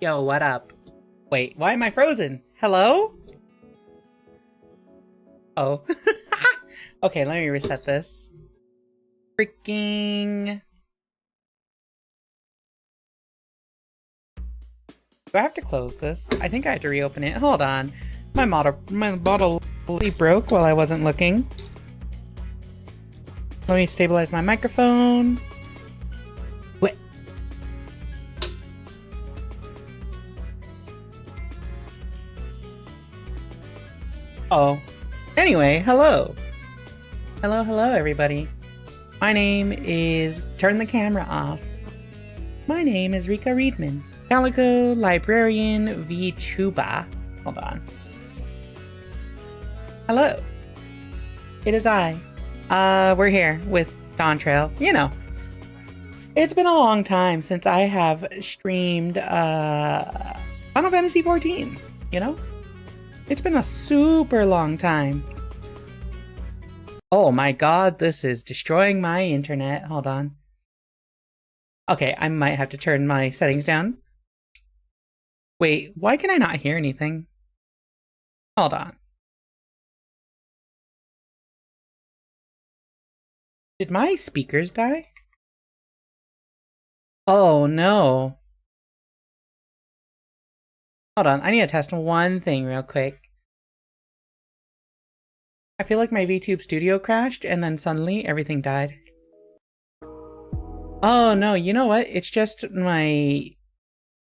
Yo, what up? Wait, why am I frozen? Hello? Oh. Okay, let me reset this. Freaking... Do I have to close this? I think I have to reopen it. Hold on. My bottle broke while I wasn't looking. Let me stabilize my microphone. Wait. Oh. Anyway, hello. Hello, everybody. My name is... Turn the camera off. My name is Rika Readman. Calico Librarian VTuber. Hold on. Hello. It is I. We're here with Dawntrail. You know. It's been a long time since I have streamed, Final Fantasy XIV. You know? It's been a super long time. Oh my god, this is destroying my internet. Hold on. Okay, I might have to turn my settings down. Wait, why can I not hear anything? Hold on. Did my speakers die? Oh no. Hold on, I need to test one thing real quick. I feel like my VTube studio crashed and then suddenly everything died. Oh no, you know what? It's just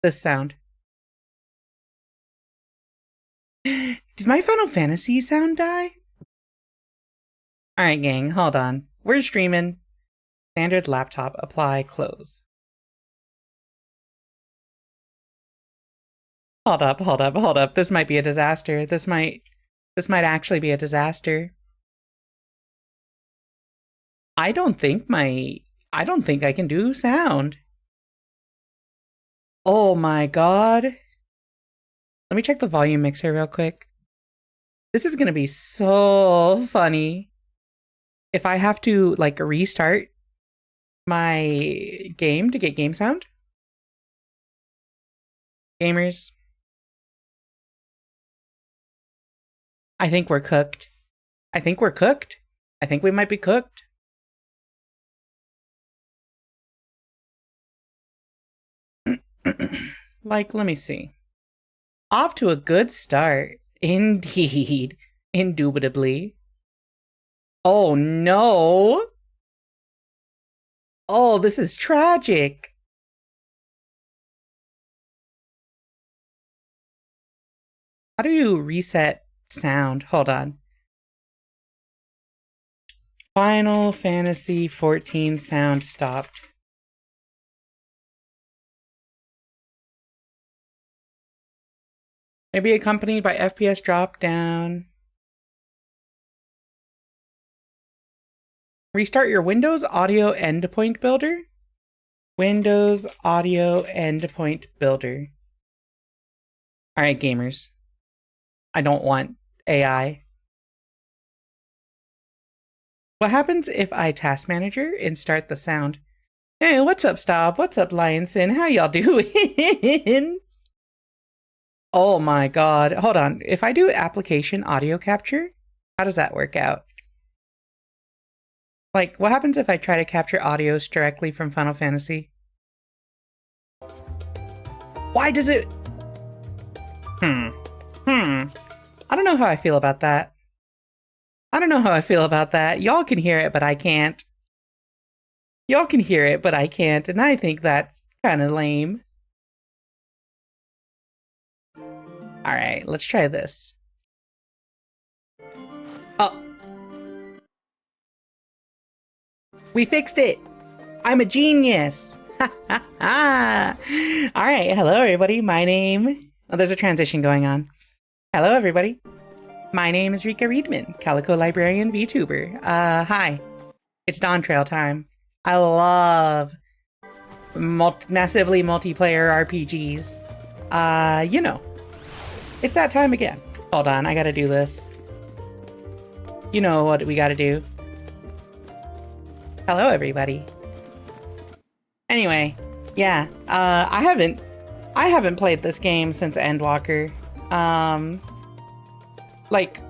this sound. Did my Final Fantasy sound die? Alright gang, hold on. We're streaming. Standard laptop, apply, close. Hold up. This might be a disaster. This might actually be a disaster. I don't think I can do sound. Oh my god. Let me check the volume mixer real quick. This is gonna be so funny. If I have to, like, restart my game to get game sound. Gamers. I think we're cooked. I think we might be cooked. Like, let me see. Off to a good start. Indeed. Indubitably. Oh no! Oh, this is tragic. How do you reset sound? Hold on. Final Fantasy XIV sound stopped. Maybe accompanied by FPS drop down. Restart your Windows Audio Endpoint Builder. Windows Audio Endpoint Builder. Alright, gamers. I don't want AI. What happens if I task manager and start the sound? Hey, what's up, Stop? What's up, Lionson? How y'all doing? Oh my god. Hold on. If I do application audio capture, how does that work out? Like, what happens if I try to capture audios directly from Final Fantasy? Why does it... I don't know how I feel about that. Y'all can hear it, but I can't. And I think that's kind of lame. Alright, let's try this. Oh. We fixed it! I'm a genius! Ha ha ha! Alright, hello everybody, my name... Oh, there's a transition going on. Hello everybody. My name is Rika Readman, Calico Librarian VTuber. Hi. It's Dawntrail time. I love massively multiplayer RPGs. You know. It's that time again. Hold on, I gotta do this. You know what we gotta do. Hello everybody. Anyway, yeah, I haven't I haven't played this game since Endwalker.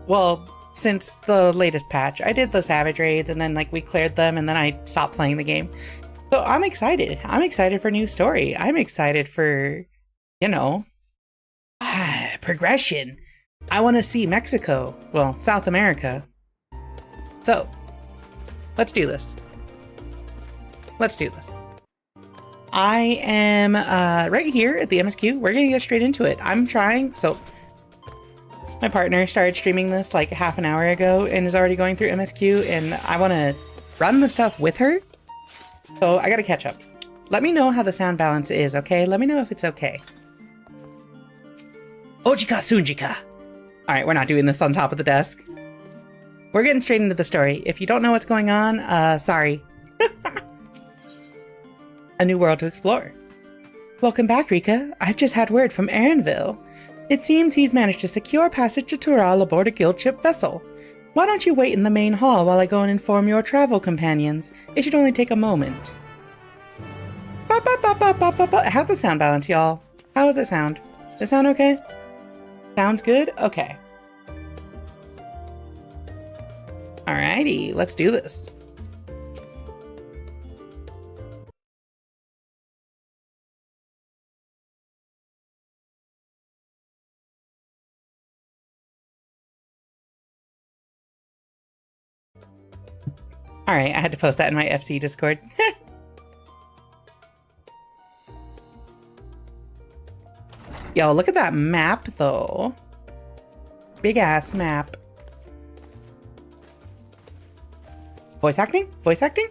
Well, since the latest patch. I did the Savage Raids and then like we cleared them and then I stopped playing the game. So I'm excited. I'm excited for new story. I'm excited for, you know, progression. I want to see Mexico. Well, South America. So, let's do this. Let's do this. I am right here at the MSQ. We're gonna get straight into it. I'm trying. So, my partner started streaming this like half an hour ago and is already going through MSQ, and I want to run the stuff with her. So I gotta catch up. Let me know how the sound balance is, okay? Let me know if it's okay. Ojika Sunjika. Alright, we're not doing this on top of the desk. We're getting straight into the story. If you don't know what's going on, sorry. A new world to explore. Welcome back, Rika. I've just had word from Aaronville. It seems he's managed to secure passage to Tural aboard a guild ship vessel. Why don't you wait in the main hall while I go and inform your travel companions? It should only take a moment. How's the sound balance, y'all? How does it sound? Does it sound okay? Sounds good? Okay. Alrighty, let's do this. Alright, I had to post that in my FC Discord. Yo, look at that map, though. Big ass map. Voice acting? Voice acting?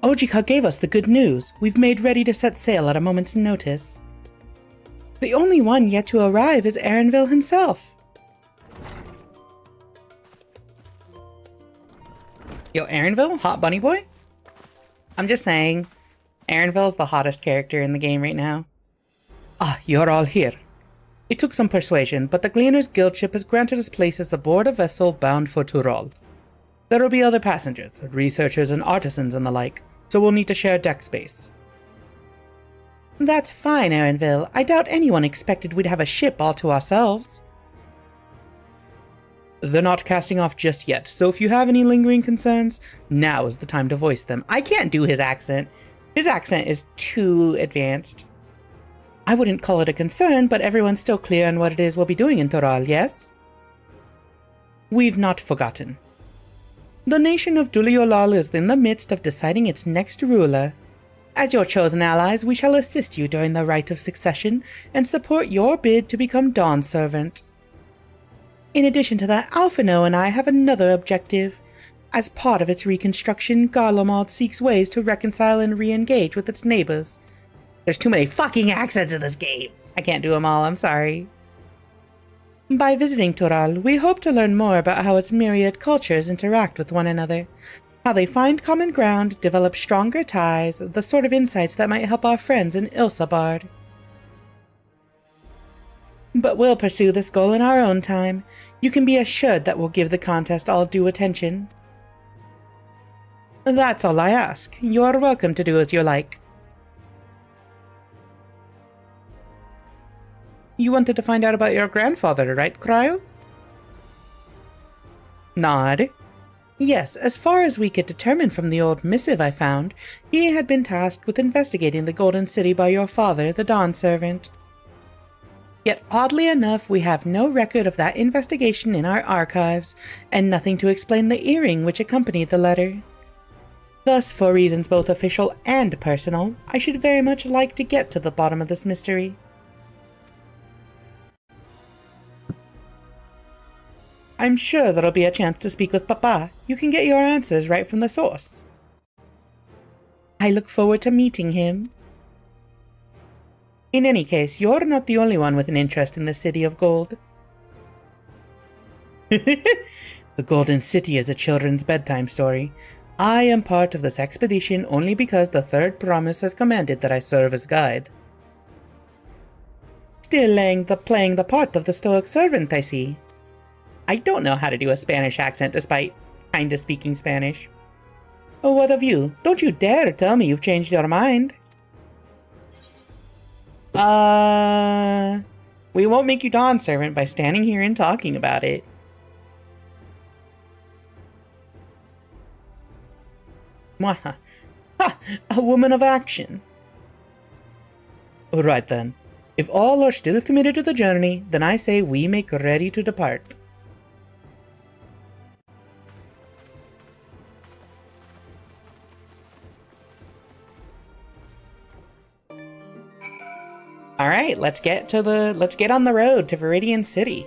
Ojika gave us the good news. We've made ready to set sail at a moment's notice. The only one yet to arrive is Aaronville himself. Yo, Aaronville? Hot bunny boy? I'm just saying, Aaronville's the hottest character in the game right now. Ah, you're all here. It took some persuasion, but the Gleaner's Guild ship has granted us places aboard a vessel bound for Tural. There will be other passengers, researchers and artisans and the like, so we'll need to share deck space. That's fine, Aaronville. I doubt anyone expected we'd have a ship all to ourselves. They're not casting off just yet, so if you have any lingering concerns, now is the time to voice them. I can't do his accent. His accent is too advanced. I wouldn't call it a concern, but everyone's still clear on what it is we'll be doing in Tural, yes? We've not forgotten. The nation of Duliolal is in the midst of deciding its next ruler. As your chosen allies, we shall assist you during the rite of succession and support your bid to become Dawn Servant. In addition to that, Alphino and I have another objective. As part of its reconstruction, Garlemald seeks ways to reconcile and re-engage with its neighbors. There's too many fucking accents in this game. I can't do them all, I'm sorry. By visiting Tural, we hope to learn more about how its myriad cultures interact with one another, how they find common ground, develop stronger ties, the sort of insights that might help our friends in Ilsabard. But we'll pursue this goal in our own time. You can be assured that we'll give the contest all due attention. That's all I ask. You're welcome to do as you like. You wanted to find out about your grandfather, right, Cryle? Nod. Yes, as far as we could determine from the old missive I found, he had been tasked with investigating the Golden City by your father, the Dawn Servant. Yet oddly enough, we have no record of that investigation in our archives, and nothing to explain the earring which accompanied the letter. Thus, for reasons both official and personal, I should very much like to get to the bottom of this mystery. I'm sure there'll be a chance to speak with Papa. You can get your answers right from the source. I look forward to meeting him. In any case, you're not the only one with an interest in the City of Gold. The Golden City is a children's bedtime story. I am part of this expedition only because the Third Promise has commanded that I serve as guide. Still playing the part of the Stoic servant, I see. I don't know how to do a Spanish accent despite kinda speaking Spanish. Oh, what of you? Don't you dare tell me you've changed your mind. We won't make you Dawn Servant by standing here and talking about it. Mwaha. Ha! A woman of action. Right then. If all are still committed to the journey, then I say we make ready to depart. Alright, let's get on the road to Viridian City.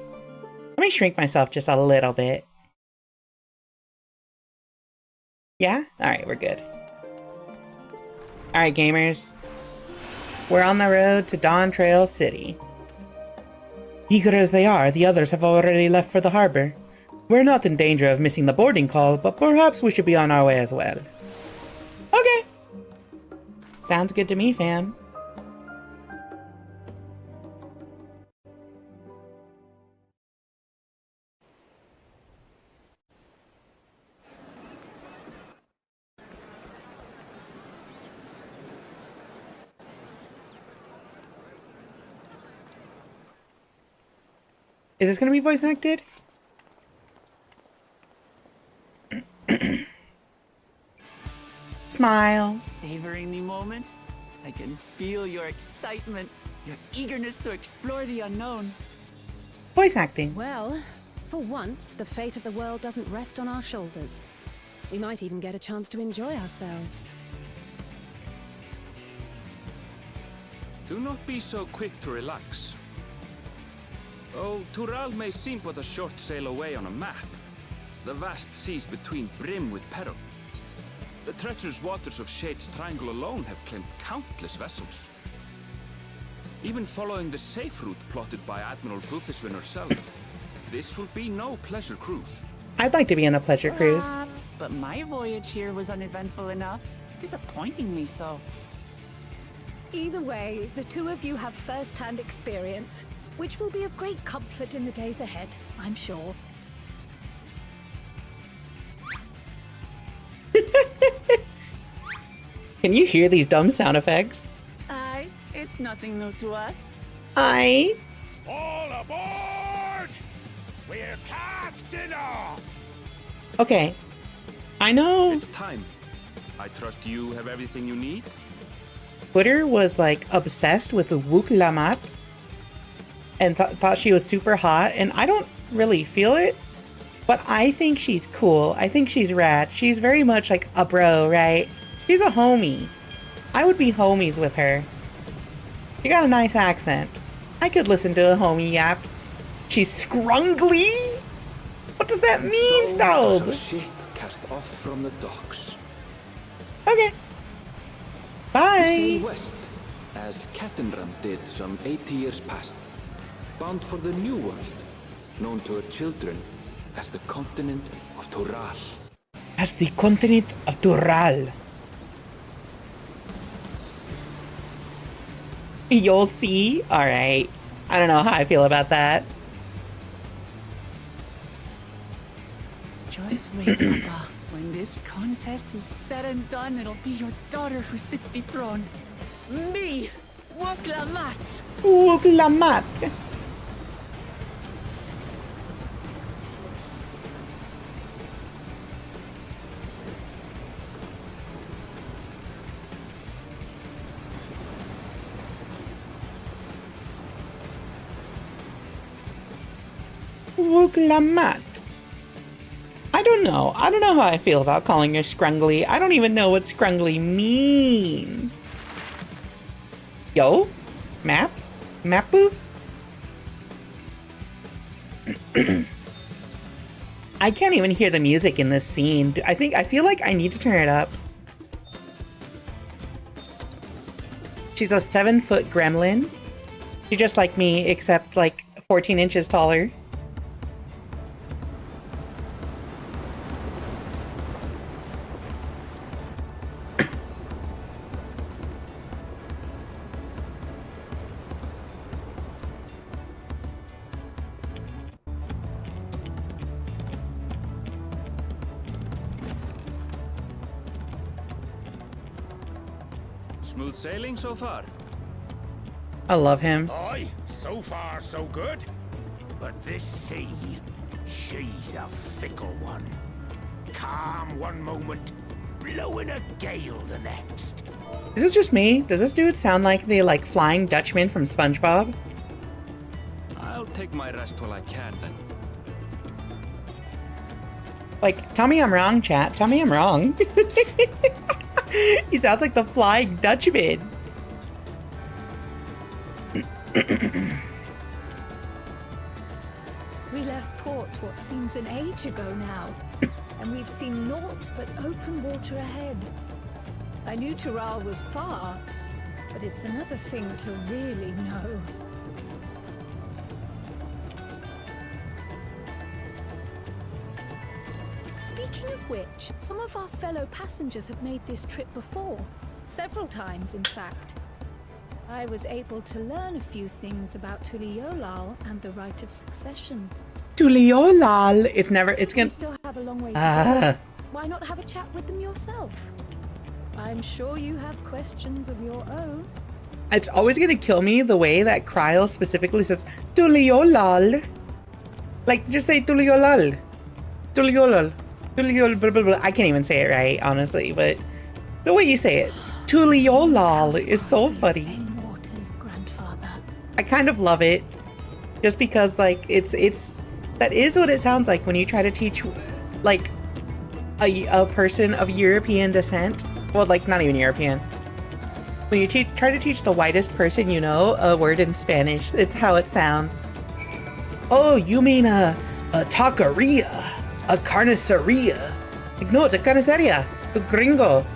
Let me shrink myself just a little bit. Yeah? Alright, we're good. Alright, gamers. We're on the road to Dawntrail City. Eager as they are, the others have already left for the harbor. We're not in danger of missing the boarding call, but perhaps we should be on our way as well. Okay. Sounds good to me, fam. Is this gonna be voice acted? Smile. Savoring the moment? I can feel your excitement, your eagerness to explore the unknown. Voice acting. Well, for once, the fate of the world doesn't rest on our shoulders. We might even get a chance to enjoy ourselves. Do not be so quick to relax. Oh, Tural may seem but a short sail away on a map. The vast seas between brim with peril. The treacherous waters of Shade's Triangle alone have claimed countless vessels. Even following the safe route plotted by Admiral Bluthishwin herself, this will be no pleasure cruise. I'd like to be on a pleasure cruise. Perhaps, but my voyage here was uneventful enough, disappointing me so. Either way, the two of you have first-hand experience, which will be of great comfort in the days ahead, I'm sure. Can you hear these dumb sound effects? Aye, it's nothing new to us. I. All aboard! We're casting off! Okay. I know It's time. I trust you have everything you need? Twitter was like obsessed with the Wook Lamat and thought she was super hot, and I don't really feel it, but I think she's cool. I think she's rad. She's very much like a bro, right? She's a homie. I would be homies with her. She got a nice accent. I could listen to a homie yap. She's scrungly? What does that mean, So Staub? does a ship cast off from the docks. Okay. We sail Bye. west, as Kattenram did some 80 years past, bound for the New World, known to her children as the continent of Tural. As the continent of Dural. You'll see? Alright. I don't know how I feel about that. Just wait, Papa. When this contest is said and done, it'll be your daughter who sits the throne. Me, Wook Lamat. Wook Lamat. Wook Lamat. I don't know. I don't know how I feel about calling her scrungly. I don't even know what scrungly means. Yo? Map? Mapu? I can't even hear the music in this scene. I feel like I need to turn it up. She's a 7-foot gremlin. She's just like me, except like 14 inches taller. Smooth sailing so far? I love him. Aye, so far so good. But this sea, she's a fickle one. Calm one moment, blowing a gale the next. Is it just me? Does this dude sound like the Flying Dutchman from SpongeBob? I'll take my rest while I can then. Like, tell me I'm wrong, chat. Tell me I'm wrong. He sounds like the Flying Dutchman. We left port what seems an age ago now, and we've seen naught but open water ahead. I knew Tural was far, but it's another thing to really know. Speaking of which, some of our fellow passengers have made this trip before. Several times, in fact. I was able to learn a few things about Tuliolal and the right of succession. Tuliolal. It's never. It's Since gonna. we still have a long way to go, why not have a chat with them yourself? I'm sure you have questions of your own. It's always gonna kill me the way that Kryl specifically says Tuliolal. Like, just say Tuliolal. Tuliolal. Tuliolal. Blah, blah, blah. I can't even say it right, honestly, but the way you say it, Tuliolal, is so funny. Same waters, grandfather. I kind of love it, just because like it's that is what it sounds like when you try to teach like a person of European descent. Well, like not even European. When you try to teach the whitest person you know a word in Spanish, it's how it sounds. Oh, you mean a taqueria, a carniceria? Like, no, it's a carniceria. The gringo.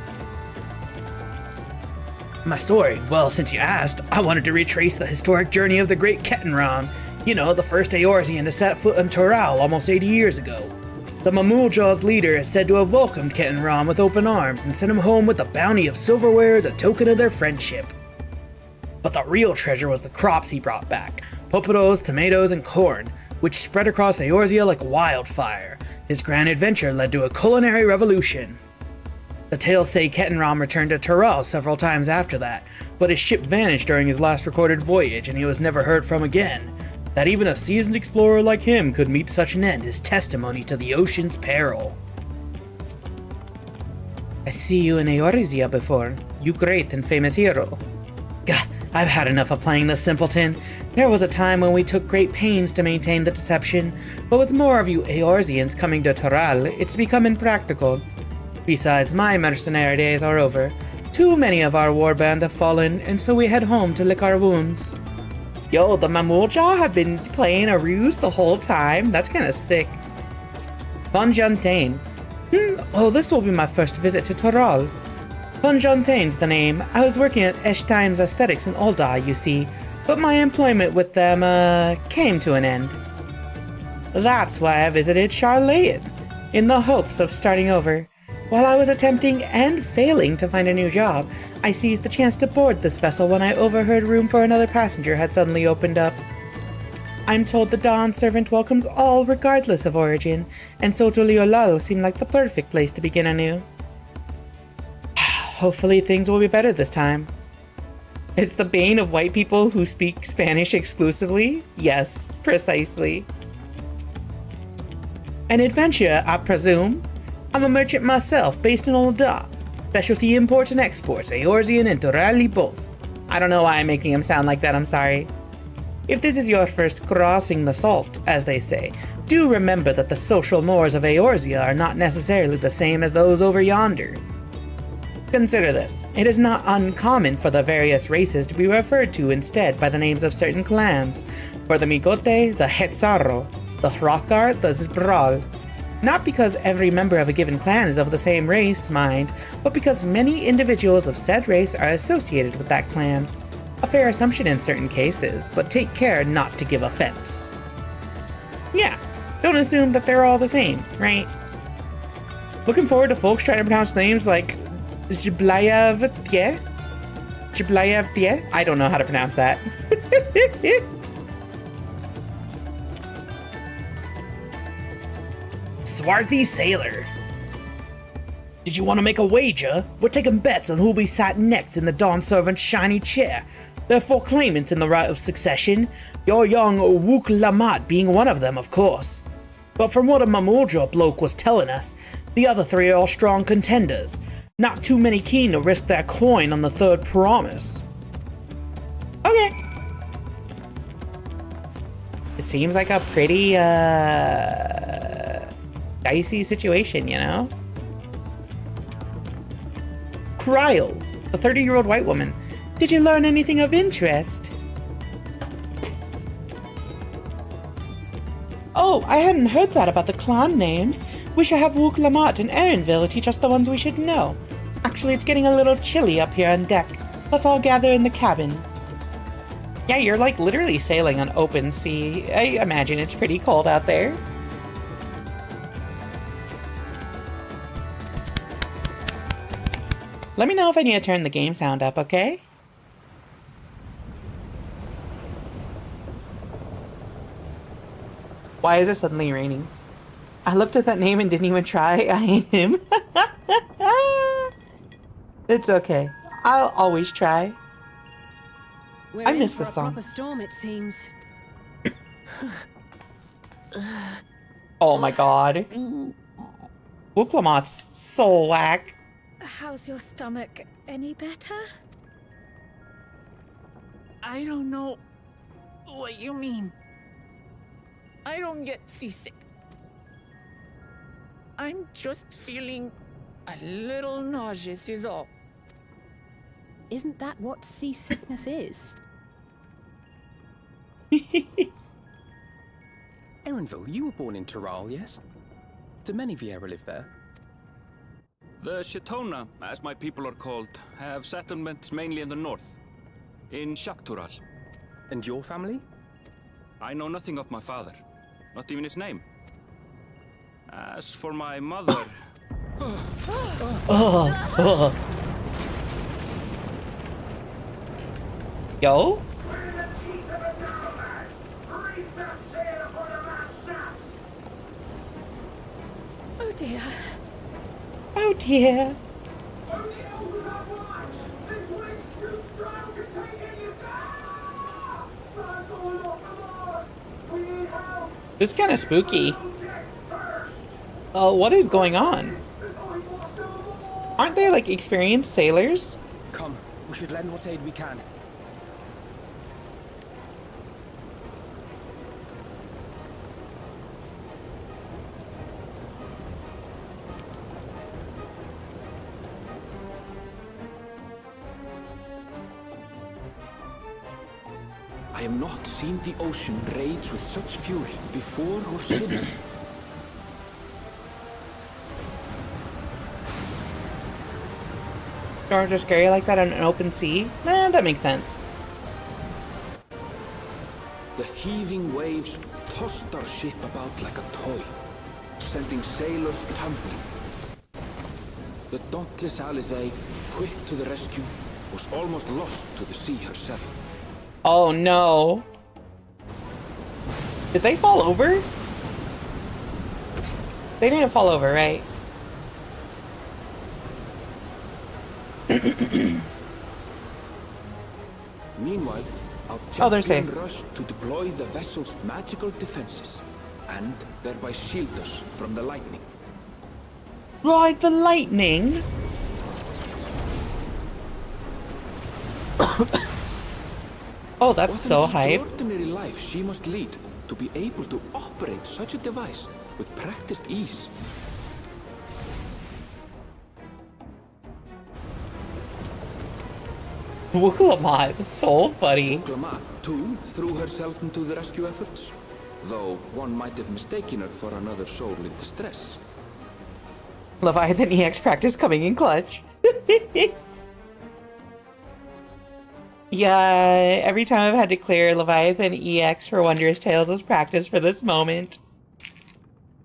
My story? Well, since you asked, I wanted to retrace the historic journey of the great Kettenram. You know, the first Eorzean to set foot in Tural almost 80 years ago. The Mamuljaw's leader is said to have welcomed Kettenram with open arms and sent him home with a bounty of silverware as a token of their friendship. But the real treasure was the crops he brought back. Poporos, tomatoes, and corn, which spread across Eorzea like wildfire. His grand adventure led to a culinary revolution. The tales say Kettenram returned to Tural several times after that, but his ship vanished during his last recorded voyage and he was never heard from again. That even a seasoned explorer like him could meet such an end is testimony to the ocean's peril. I see you in Eorzea before, you great and famous hero. Gah, I've had enough of playing the simpleton. There was a time when we took great pains to maintain the deception, but with more of you Eorzeans coming to Tural, it's become impractical. Besides, my mercenary days are over. Too many of our warband have fallen, and so we head home to lick our wounds. Yo, the Mamulja have been playing a ruse the whole time? That's kinda sick. Fonjaintain. Oh, this will be my first visit to Tural. Fonjaintain's the name. I was working at Eshtime's Aesthetics in Ulda, you see, but my employment with them, came to an end. That's why I visited Charlayan, in the hopes of starting over. While I was attempting and failing to find a new job, I seized the chance to board this vessel when I overheard room for another passenger had suddenly opened up. I'm told the Dawn servant welcomes all regardless of origin, and so Tuliolal seemed like the perfect place to begin anew. Hopefully things will be better this time. It's the bane of white people who speak Spanish exclusively? Yes, precisely. An adventure, I presume? I'm a merchant myself, based in Ulda. Specialty imports and exports, Eorzean and Turali both. I don't know why I'm making him sound like that, I'm sorry. If this is your first crossing the salt, as they say, do remember that the social mores of Eorzea are not necessarily the same as those over yonder. Consider this. It is not uncommon for the various races to be referred to instead by the names of certain clans. For the Mikote, the Hetzarro, the Hrothgar, the Zbral. Not because every member of a given clan is of the same race, mind, but because many individuals of said race are associated with that clan. A fair assumption in certain cases, but take care not to give offense. Yeah, don't assume that they're all the same, right? Looking forward to folks trying to pronounce names like Zblayevtye? Zblayevtye? I don't know how to pronounce that. Swarthy Sailor. Did you want to make a wager? We're taking bets on who'll be sat next in the Dawn Servant's shiny chair. There are 4 claimants in the right of succession, your young Wook Lamat being one of them, of course. But from what a Mamuldra bloke was telling us, the other 3 are all strong contenders. Not too many keen to risk their coin on the 3rd promise. Okay. It seems like a pretty, dicey situation, you know? Kryl, the 30-year-old white woman. Did you learn anything of interest? Oh, I hadn't heard that about the clan names. We should have Wook Lamat and Erinville teach us the ones we should know. Actually, it's getting a little chilly up here on deck. Let's all gather in the cabin. Yeah, you're like literally sailing on open sea. I imagine it's pretty cold out there. Let me know if I need to turn the game sound up, okay? Why is it suddenly raining? I looked at that name and didn't even try. I ain't him. It's okay. I'll always try. I miss this song. Proper storm, it seems. Oh my god. Wook Lamat's so whack. How's your stomach? Any better? I don't know what you mean. I don't get seasick. I'm just feeling a little nauseous is all. Isn't that what seasickness is? Erinville, you were born in Tural, yes? Do many Vieira live there? The Shatona, as my people are called, have settlements mainly in the north, in Shaktural. And your family? I know nothing of my father, not even his name. As for my mother... Yo? Oh dear. Oh dear. This is kind of spooky. Oh, what is going on? Aren't they like experienced sailors? Come, we should lend what aid we can. I have not seen the ocean rage with such fury before or since. Storms are scary like that on an open sea? Nah, that makes sense. The heaving waves tossed our ship about like a toy, sending sailors tumbling. The dauntless Alizé, quick to the rescue, was almost lost to the sea herself. Oh no. Did they fall over? They didn't fall over, right? Meanwhile, our they're safe. champion rushed to deploy the vessel's magical defenses, and thereby shield us from the lightning. Ride the lightning? Oh, that's so hype. What an extraordinary life she must lead to be able to operate such a device with practiced ease. Wook Lamat, that's so funny. Lamat, too, threw herself into the rescue efforts, though one might have mistaken her for another soul in distress. Leviathan EX practice coming in clutch. Yeah, every time I've had to clear Leviathan EX for Wondrous Tales was practice for this moment.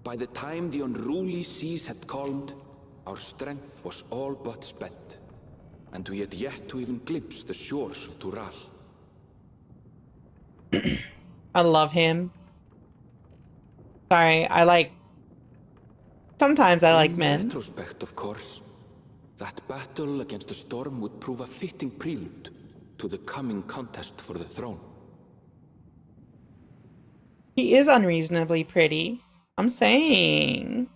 By the time the unruly seas had calmed, our strength was all but spent, and we had yet to even glimpse the shores of Tural. I love him. Sorry, sometimes I like men. In retrospect, of course, that battle against the storm would prove a fitting prelude to the coming contest for the throne. He is unreasonably pretty. I'm saying.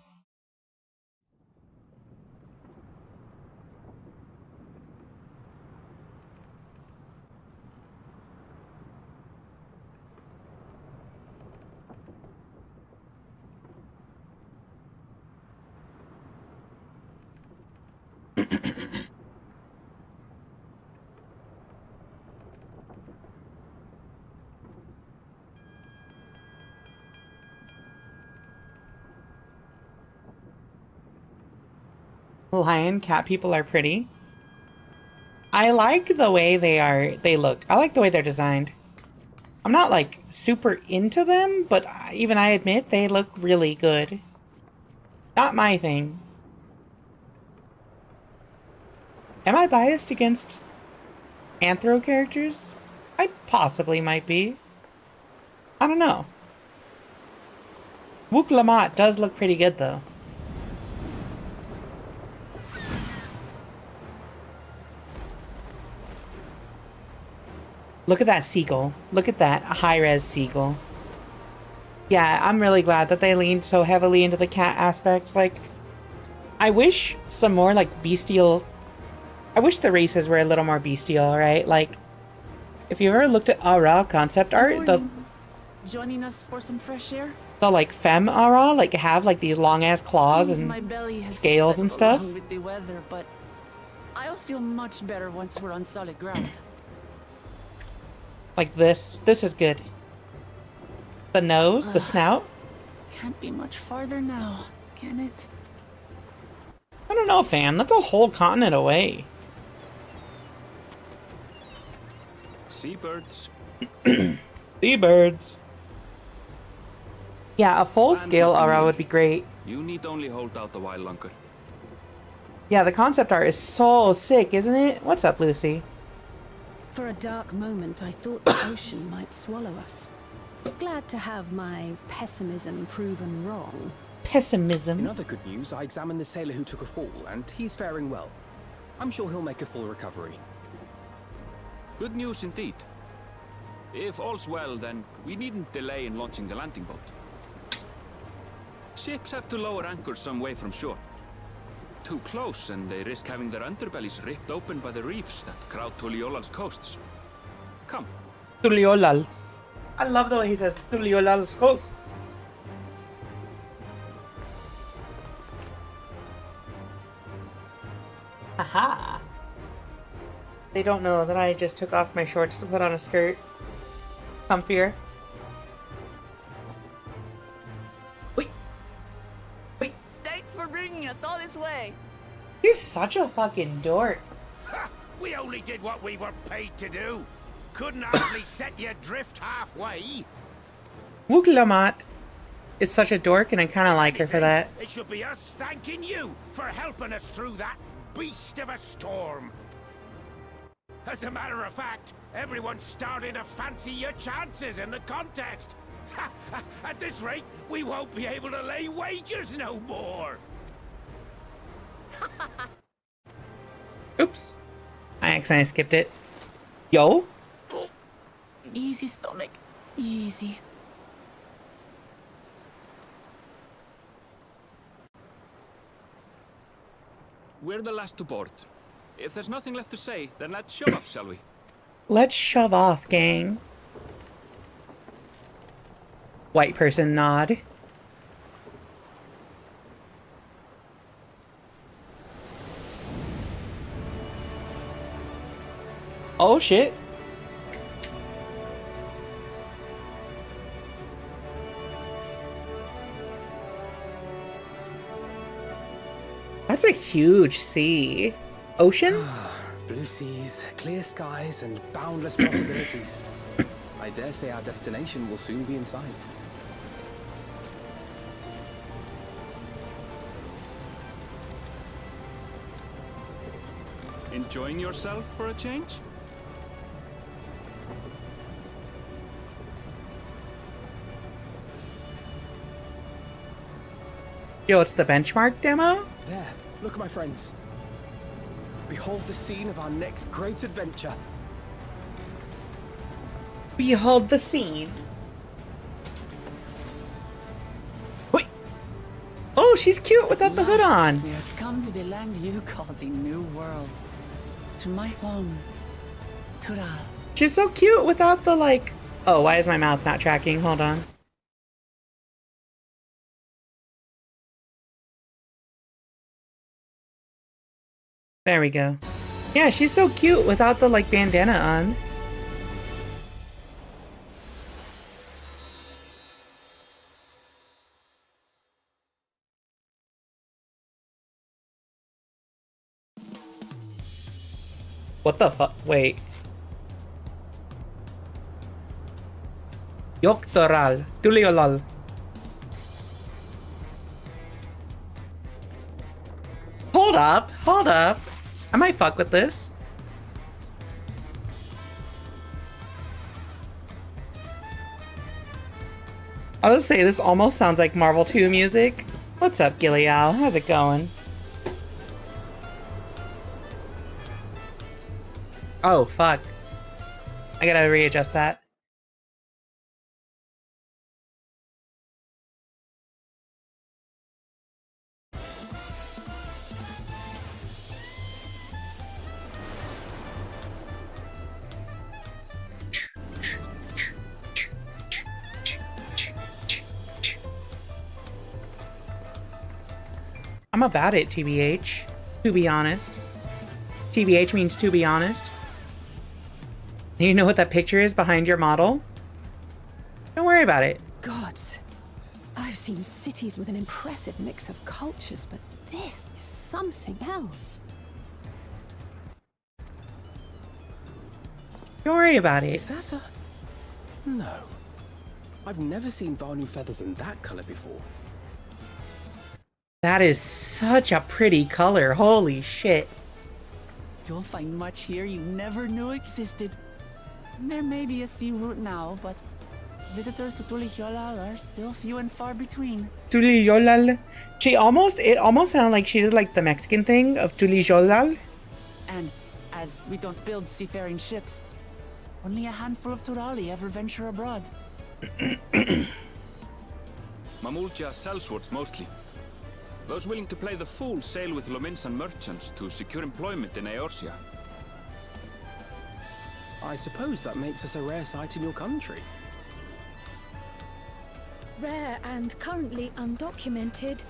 Lion cat people are pretty. I like the way they look. I like the way they're designed. I'm not like super into them, but even I admit they look really good. Not my thing. Am I biased against anthro characters? I possibly might be. I don't know. Wook Lamont does look pretty good though. Look at that seagull. Look at that high-res seagull. Yeah, I'm really glad that they leaned so heavily into the cat aspects. Like, I wish some more, like, bestial... I wish the races were a little more bestial, right? Like, if you ever looked at Ara concept art, Joining us for some fresh air? the like, femme Ara, like, have, like, these long-ass claws Seems and my belly has scales and settled stuff. along with the weather, but I'll feel much better once we're on solid ground. Like this. This is good. The nose, the snout. Can't be much farther now, can it? I don't know, fam. That's a whole continent away. Seabirds. Seabirds. Yeah, a full-scale Ara would be great. You need only hold out a while longer. Yeah, the concept art is so sick, isn't it? What's up, Lucy? For a dark moment, I thought the ocean might swallow us. Glad to have my pessimism proven wrong. Pessimism. In other good news, I examined the sailor who took a fall, and he's faring well. I'm sure he'll make a full recovery. Good news indeed. If all's well, then we needn't delay in launching the landing boat. Ships have to lower anchor some way from shore. Too close, and they risk having their underbellies ripped open by the reefs that crowd Tuliolal's coasts. Come. Tuliolal. I love the way he says Tuliolal's coast. Aha! They don't know that I just took off my shorts to put on a skirt. Comfier. Wait. Wait. Thanks for bringing us all this way. He's such a fucking dork. Ha! We only did what we were paid to do. Couldn't hardly set you adrift halfway. Wook Lamont is such a dork, and I kind of like her for that. It should be us thanking you for helping us through that beast of a storm. As a matter of fact, everyone's starting to fancy your chances in the contest. At this rate, we won't be able to lay wagers no more. Oops. I accidentally skipped it. Yo? Easy, stomach. Easy. We're the last to board. If there's nothing left to say, then let's shove off, shall we? Let's shove off, gang. White person nod. Oh shit. That's a huge sea. Ocean? Blue seas, clear skies, and boundless possibilities. I dare say our destination will soon be in sight. Enjoying yourself for a change? Yo, it's the benchmark demo? There, look, my friends. Behold the scene of our next great adventure. Behold the scene. Wait. Oh, she's cute without the hood on. We have come to the land you call the New World. To my home, Tural. She's so cute without the like... Oh, why is my mouth not tracking? Hold on. There we go. Yeah, she's so cute without the like bandana on. What the fuck? Wait. Yoktoral. Tuliolal. Hold up. Hold up. I might fuck with this. I would say this almost sounds like Marvel 2 music. What's up, Gillial? How's it going? Oh, fuck. I gotta readjust that. I'm about it, TBH. To be honest. TBH means to be honest. You know what that picture is behind your model? Don't worry about it. Gods, I've seen cities with an impressive mix of cultures, but this is something else. Don't worry about it. Is that a... No. I've never seen Vanu feathers in that color before. That is such a pretty color. Holy shit. You'll find much here you never knew existed. There may be a sea route now, but visitors to Tuliholal are still few and far between. Tuliolal. It almost sounded like she did like the Mexican thing of Tuliolal. And as we don't build seafaring ships, only a handful of Turali ever venture abroad. Mamulja sellswords mostly. Those willing to play the fool sail with Lominsan merchants to secure employment in Eorzea. I suppose that makes us a rare sight in your country. Rare and currently undocumented.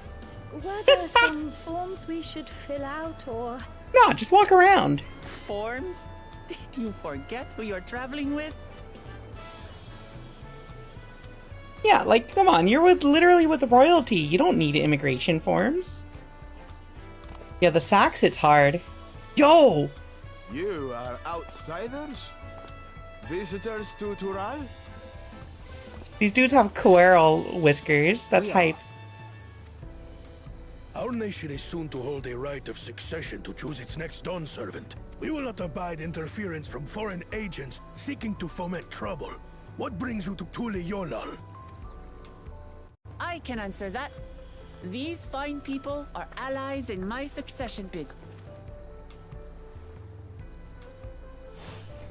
Were there some forms we should fill out or... No, just walk around. Forms? Did you forget who you're traveling with? Yeah, like, come on, you're literally with royalty. You don't need immigration forms. Yeah, the Sax hits hard. Yo! You are outsiders? Visitors to Tural? These dudes have Coeral whiskers. That's hype. Our nation is soon to hold a right of succession to choose its next Dawn servant. We will not abide interference from foreign agents seeking to foment trouble. What brings you to Tuliolal? I can answer that. These fine people are allies in my succession bid.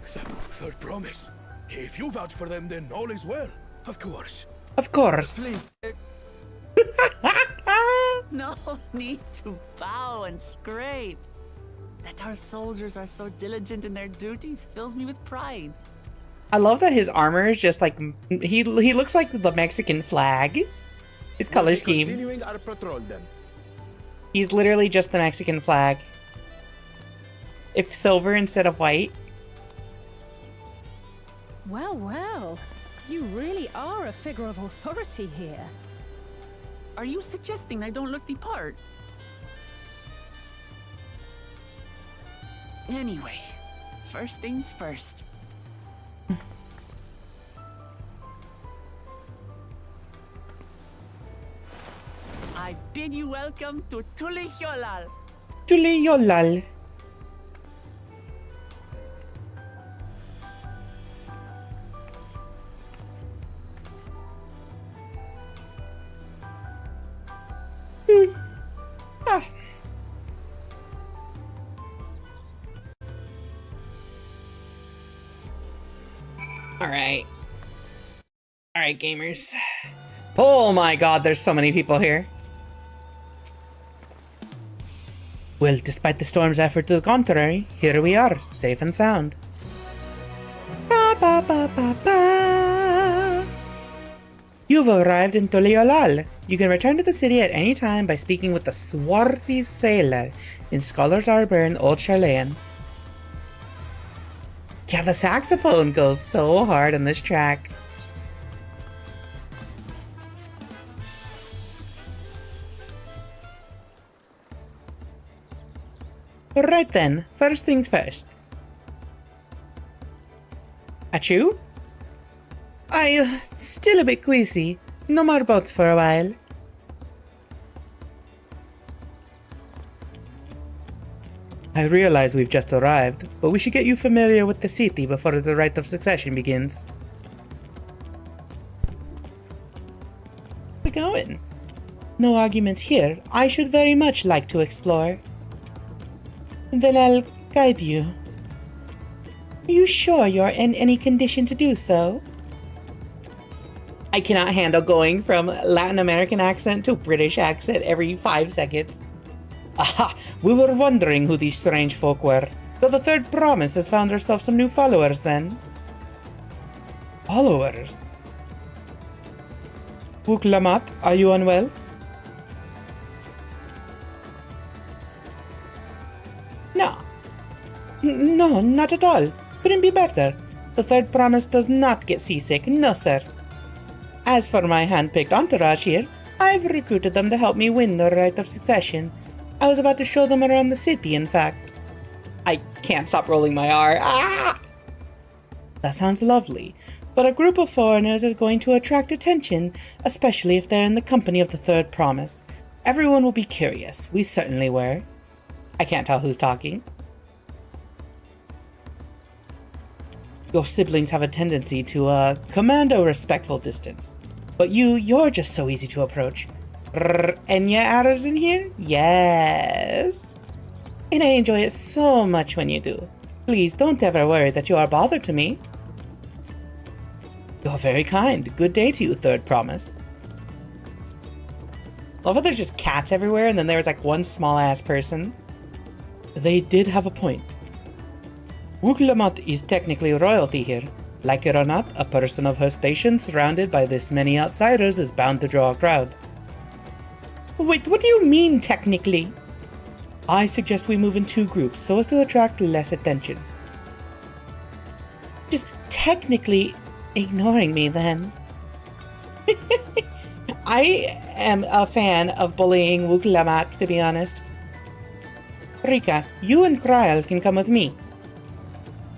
Third promise. If you vouch for them, then all is well. Of course. Of course. Please, No need to bow and scrape. That our soldiers are so diligent in their duties fills me with pride. I love that his armor is just like... He looks like the Mexican flag. His color scheme. continuing our patrol then. He's literally just the Mexican flag. If silver instead of white. Well, well, you really are a figure of authority here. Are you suggesting I don't look the part? Anyway, first things first. I bid you welcome to Tuliholal. Tuliolal. Ah. All Alright. Alright, gamers. Oh my god, there's so many people here. Well, despite the storm's effort to the contrary, here we are, safe and sound. Ba ba ba ba ba. You've arrived in Tuliolal. You can return to the city at any time by speaking with the swarthy sailor in Scholar's Arbor in Old Charlayan. Yeah, the saxophone goes so hard on this track. Right then, first things first. Achoo? Still a bit queasy. No more boats for a while. I realize we've just arrived, but we should get you familiar with the city before the rite of succession begins. How's it going? No arguments here. I should very much like to explore. Then I'll guide you. Are you sure you're in any condition to do so? I cannot handle going from Latin American accent to British accent every 5 seconds. Aha! We were wondering who these strange folk were. So the Third Promise has found herself some new followers then? Followers? Buklamat, are you unwell? No, not at all. Couldn't be better. The Third Promise does not get seasick, no sir. As for my hand-picked entourage here, I've recruited them to help me win the rite of succession. I was about to show them around the city, in fact. I can't stop rolling my R. Ah! That sounds lovely, but a group of foreigners is going to attract attention, especially if they're in the company of the Third Promise. Everyone will be curious. We certainly were. I can't tell who's talking. Your siblings have a tendency to, command a respectful distance. But you're just so easy to approach. Enya arrows in here? Yes. And I enjoy it so much when you do. Please don't ever worry that you are bothered to me. You're very kind. Good day to you, Third Promise. Love how there's just cats everywhere and then there's like one small-ass person. They did have a point. Wuklamat is technically royalty here. Like it or not, a person of her station surrounded by this many outsiders is bound to draw a crowd. Wait, what do you mean, technically? I suggest we move in 2 groups so as to attract less attention. Just technically ignoring me, then. I am a fan of bullying Wuklamat, to be honest. Rika, you and Kryal can come with me.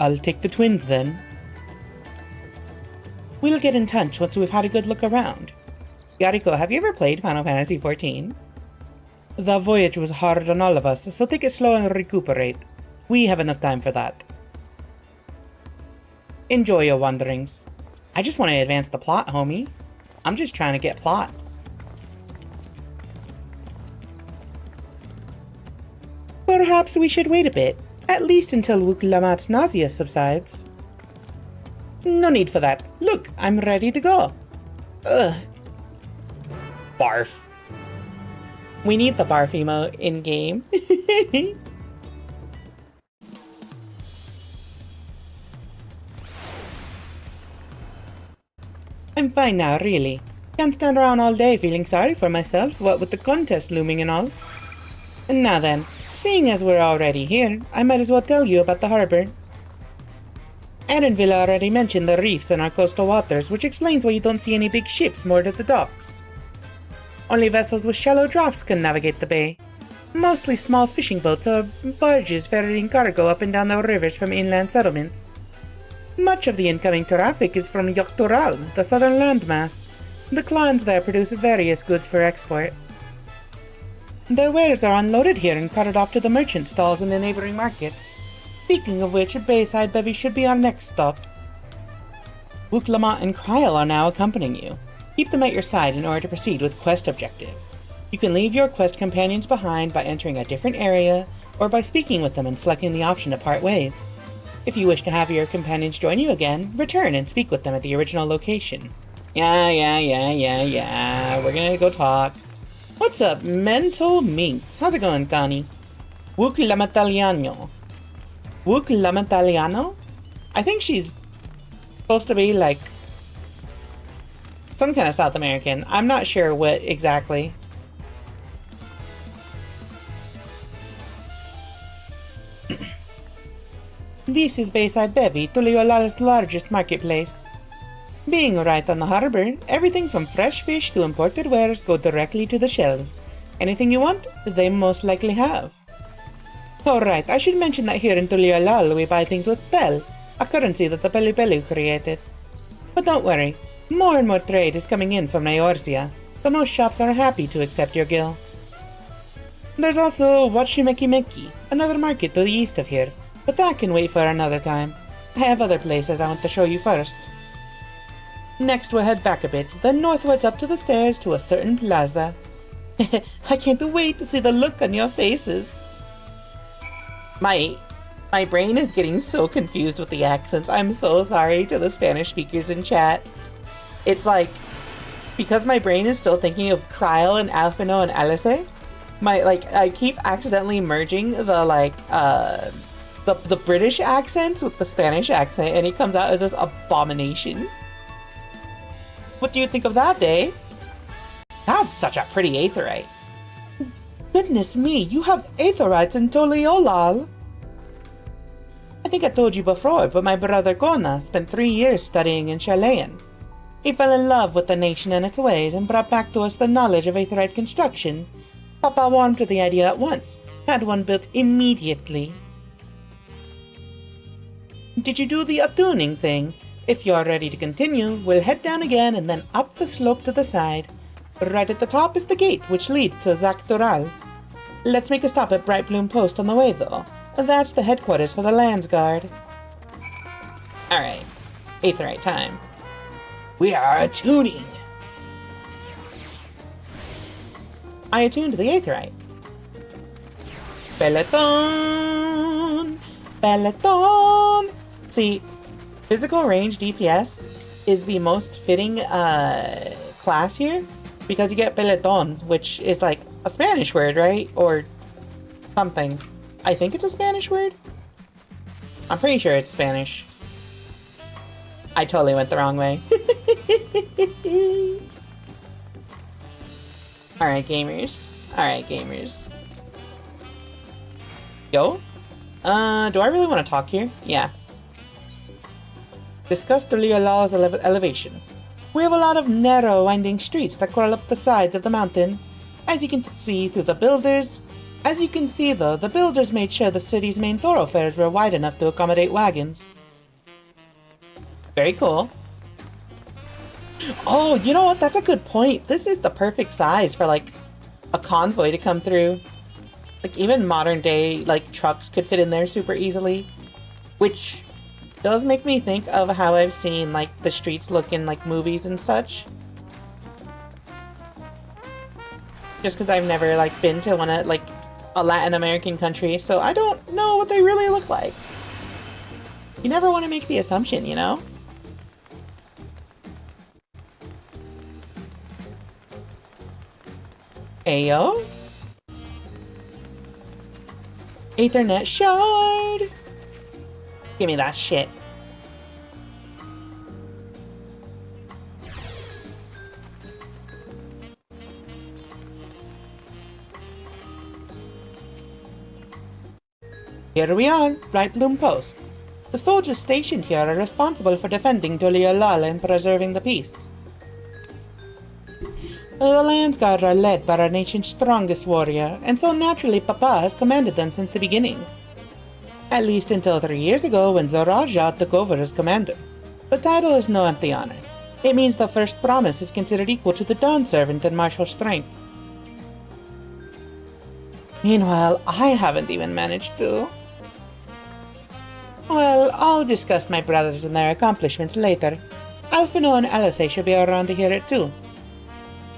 I'll take the twins, then. We'll get in touch once we've had a good look around. Yariko, have you ever played Final Fantasy XIV? The voyage was hard on all of us, so take it slow and recuperate. We have enough time for that. Enjoy your wanderings. I just want to advance the plot, homie. I'm just trying to get plot. Perhaps we should wait a bit. At least until Wuklamat's nausea subsides. No need for that. Look, I'm ready to go. Ugh. Barf. We need the barf emote in-game. I'm fine now, really. Can't stand around all day feeling sorry for myself, what with the contest looming and all. And now then, seeing as we're already here, I might as well tell you about the harbor. Erenville already mentioned the reefs in our coastal waters, which explains why you don't see any big ships moored at the docks. Only vessels with shallow drafts can navigate the bay. Mostly small fishing boats or barges ferrying cargo up and down the rivers from inland settlements. Much of the incoming traffic is from Yoctoral, the southern landmass. The clans there produce various goods for export. Their wares are unloaded here and carted off to the merchant stalls in the neighboring markets. Speaking of which, Bayside Bevy should be our next stop. Wuklamat and Kryal are now accompanying you. Keep them at your side in order to proceed with quest objectives. You can leave your quest companions behind by entering a different area, or by speaking with them and selecting the option to part ways. If you wish to have your companions join you again, return and speak with them at the original location. Yeah. We're gonna go talk. What's up, Mental Minx? How's it going, Connie? Wuk Lamataliano. I think she's supposed to be like some kind of South American. I'm not sure what exactly. This is Bayside Bevy, Tuliolala's largest marketplace. Being right on the harbor, everything from fresh fish to imported wares go directly to the shelves. Anything you want, they most likely have. Alright, I should mention that here in Tuliolal we buy things with Bell, a currency that the Pelu created. But don't worry, more and more trade is coming in from Eorzea, so most shops are happy to accept your gil. There's also Wachimekimeki, another market to the east of here, but that can wait for another time. I have other places I want to show you first. Next we'll head back a bit, then northwards up to the stairs to a certain plaza. I can't wait to see the look on your faces. My brain is getting so confused with the accents. I'm so sorry to the Spanish speakers in chat. It's like, because my brain is still thinking of Kryl and Alfino and Alice, I keep accidentally merging the British accents with the Spanish accent, and it comes out as this abomination. What do you think of that, Day? That's such a pretty aetheryte. Goodness me, you have aetherytes in Tuliolal. I think I told you before, but my brother Kona spent 3 years studying in Chilean. He fell in love with the nation and its ways and brought back to us the knowledge of aetheryte construction. Papa warmed to the idea at once, had one built immediately. Did you do the attuning thing? If you're ready to continue, we'll head down again and then up the slope to the side. Right at the top is the gate, which leads to Zactoral. Let's make a stop at Bright Bloom Post on the way, though. That's the headquarters for the Lands Guard. Alright, aetheryte time. We are attuning! I attuned the aetheryte. Peloton! See, physical range DPS is the most fitting class here, because you get Peloton, which is like a Spanish word, right? Or something. I think it's a Spanish word? I'm pretty sure it's Spanish. I totally went the wrong way. Alright, gamers. Yo? Do I really want to talk here? Yeah. Discuss Tuliolal's elevation. We have a lot of narrow, winding streets that crawl up the sides of the mountain. As you can see, though, the builders made sure the city's main thoroughfares were wide enough to accommodate wagons. Very cool. Oh, you know what? That's a good point. This is the perfect size for, like, a convoy to come through. Like, even modern day, like, trucks could fit in there super easily. Which does make me think of how I've seen, like, the streets look in, like, movies and such. Just because I've never, like, been to one of, like, a Latin American country, so I don't know what they really look like. You never want to make the assumption, you know? Ayo? Ethernet shard! Give me that shit. Here we are, Bright Bloom Post. The soldiers stationed here are responsible for defending Tuliolal and preserving the peace. The Lands Guard are led by our nation's strongest warrior, and so naturally Papa has commanded them since the beginning. At least until 3 years ago when Zoraja took over as commander. The title is no empty honor. It means the first promise is considered equal to the Dawn Servant in martial strength. Meanwhile, I haven't even managed to. Well, I'll discuss my brothers and their accomplishments later. Alfino and Alice should be around to hear it too.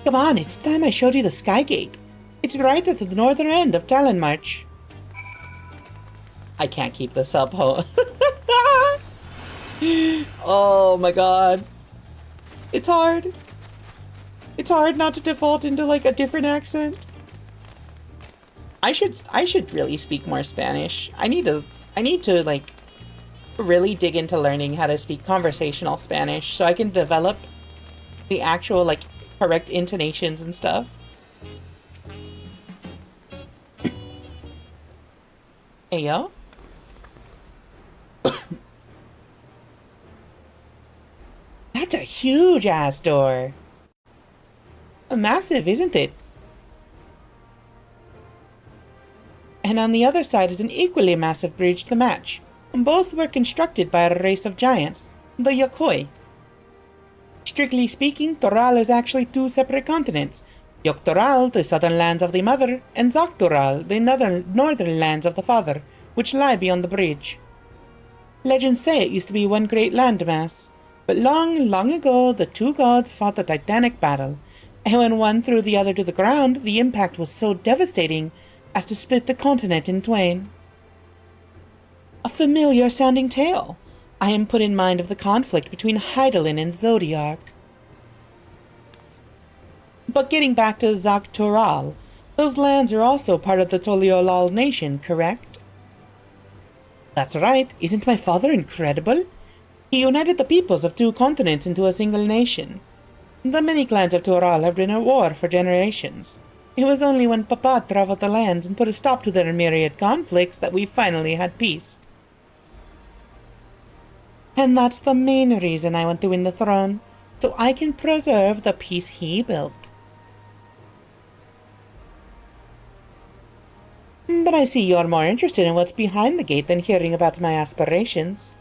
Come on, it's time I showed you the Skygate. It's right at the northern end of Talonmarch. I can't keep this up, Oh my god. It's hard. It's hard not to default into like a different accent. I should really speak more Spanish. I need to like really dig into learning how to speak conversational Spanish so I can develop the actual like correct intonations and stuff. Hey yo. That's a huge ass door. Massive, isn't it? And on the other side is an equally massive bridge to match. Both were constructed by a race of giants, the Yokoi. Strictly speaking, Toral is actually two separate continents. Yoktoral, the southern lands of the mother, and Zoktoral, the northern lands of the father, which lie beyond the bridge. Legends say it used to be one great landmass, but long, long ago the two gods fought a titanic battle, and when one threw the other to the ground, the impact was so devastating as to split the continent in twain. A familiar sounding tale. I am put in mind of the conflict between Hydaelyn and Zodiac. But getting back to Zoktoral, those lands are also part of the Tuliolal nation, correct? That's right, isn't my father incredible? He united the peoples of two continents into a single nation. The many clans of Toral have been at war for generations. It was only when Papa traveled the lands and put a stop to their myriad conflicts that we finally had peace. And that's the main reason I want to win the throne, so I can preserve the peace he built. But I see you're more interested in what's behind the gate than hearing about my aspirations.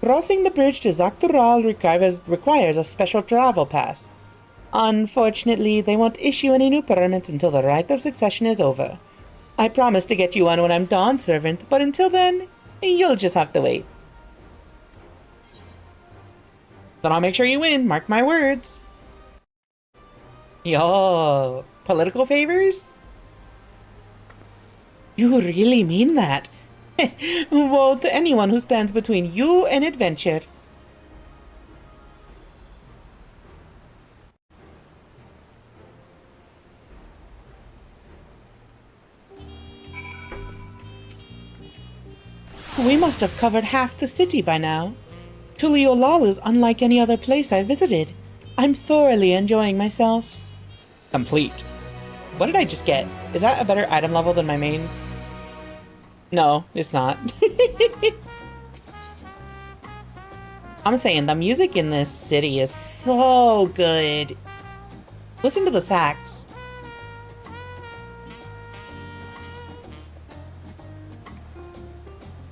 Crossing the bridge to Zoktoral requires a special travel pass. Unfortunately, they won't issue any new permits until the rite of succession is over. I promise to get you one when I'm Dawn Servant, but until then, you'll just have to wait. Then I'll make sure you win, mark my words. Yo, political favors? You really mean that? Woe to anyone who stands between you and adventure. We must have covered half the city by now. Tuliolal is unlike any other place I visited. I'm thoroughly enjoying myself. Complete. What did I just get? Is that a better item level than my main? No, it's not. I'm saying the music in this city is so good. Listen to the sax.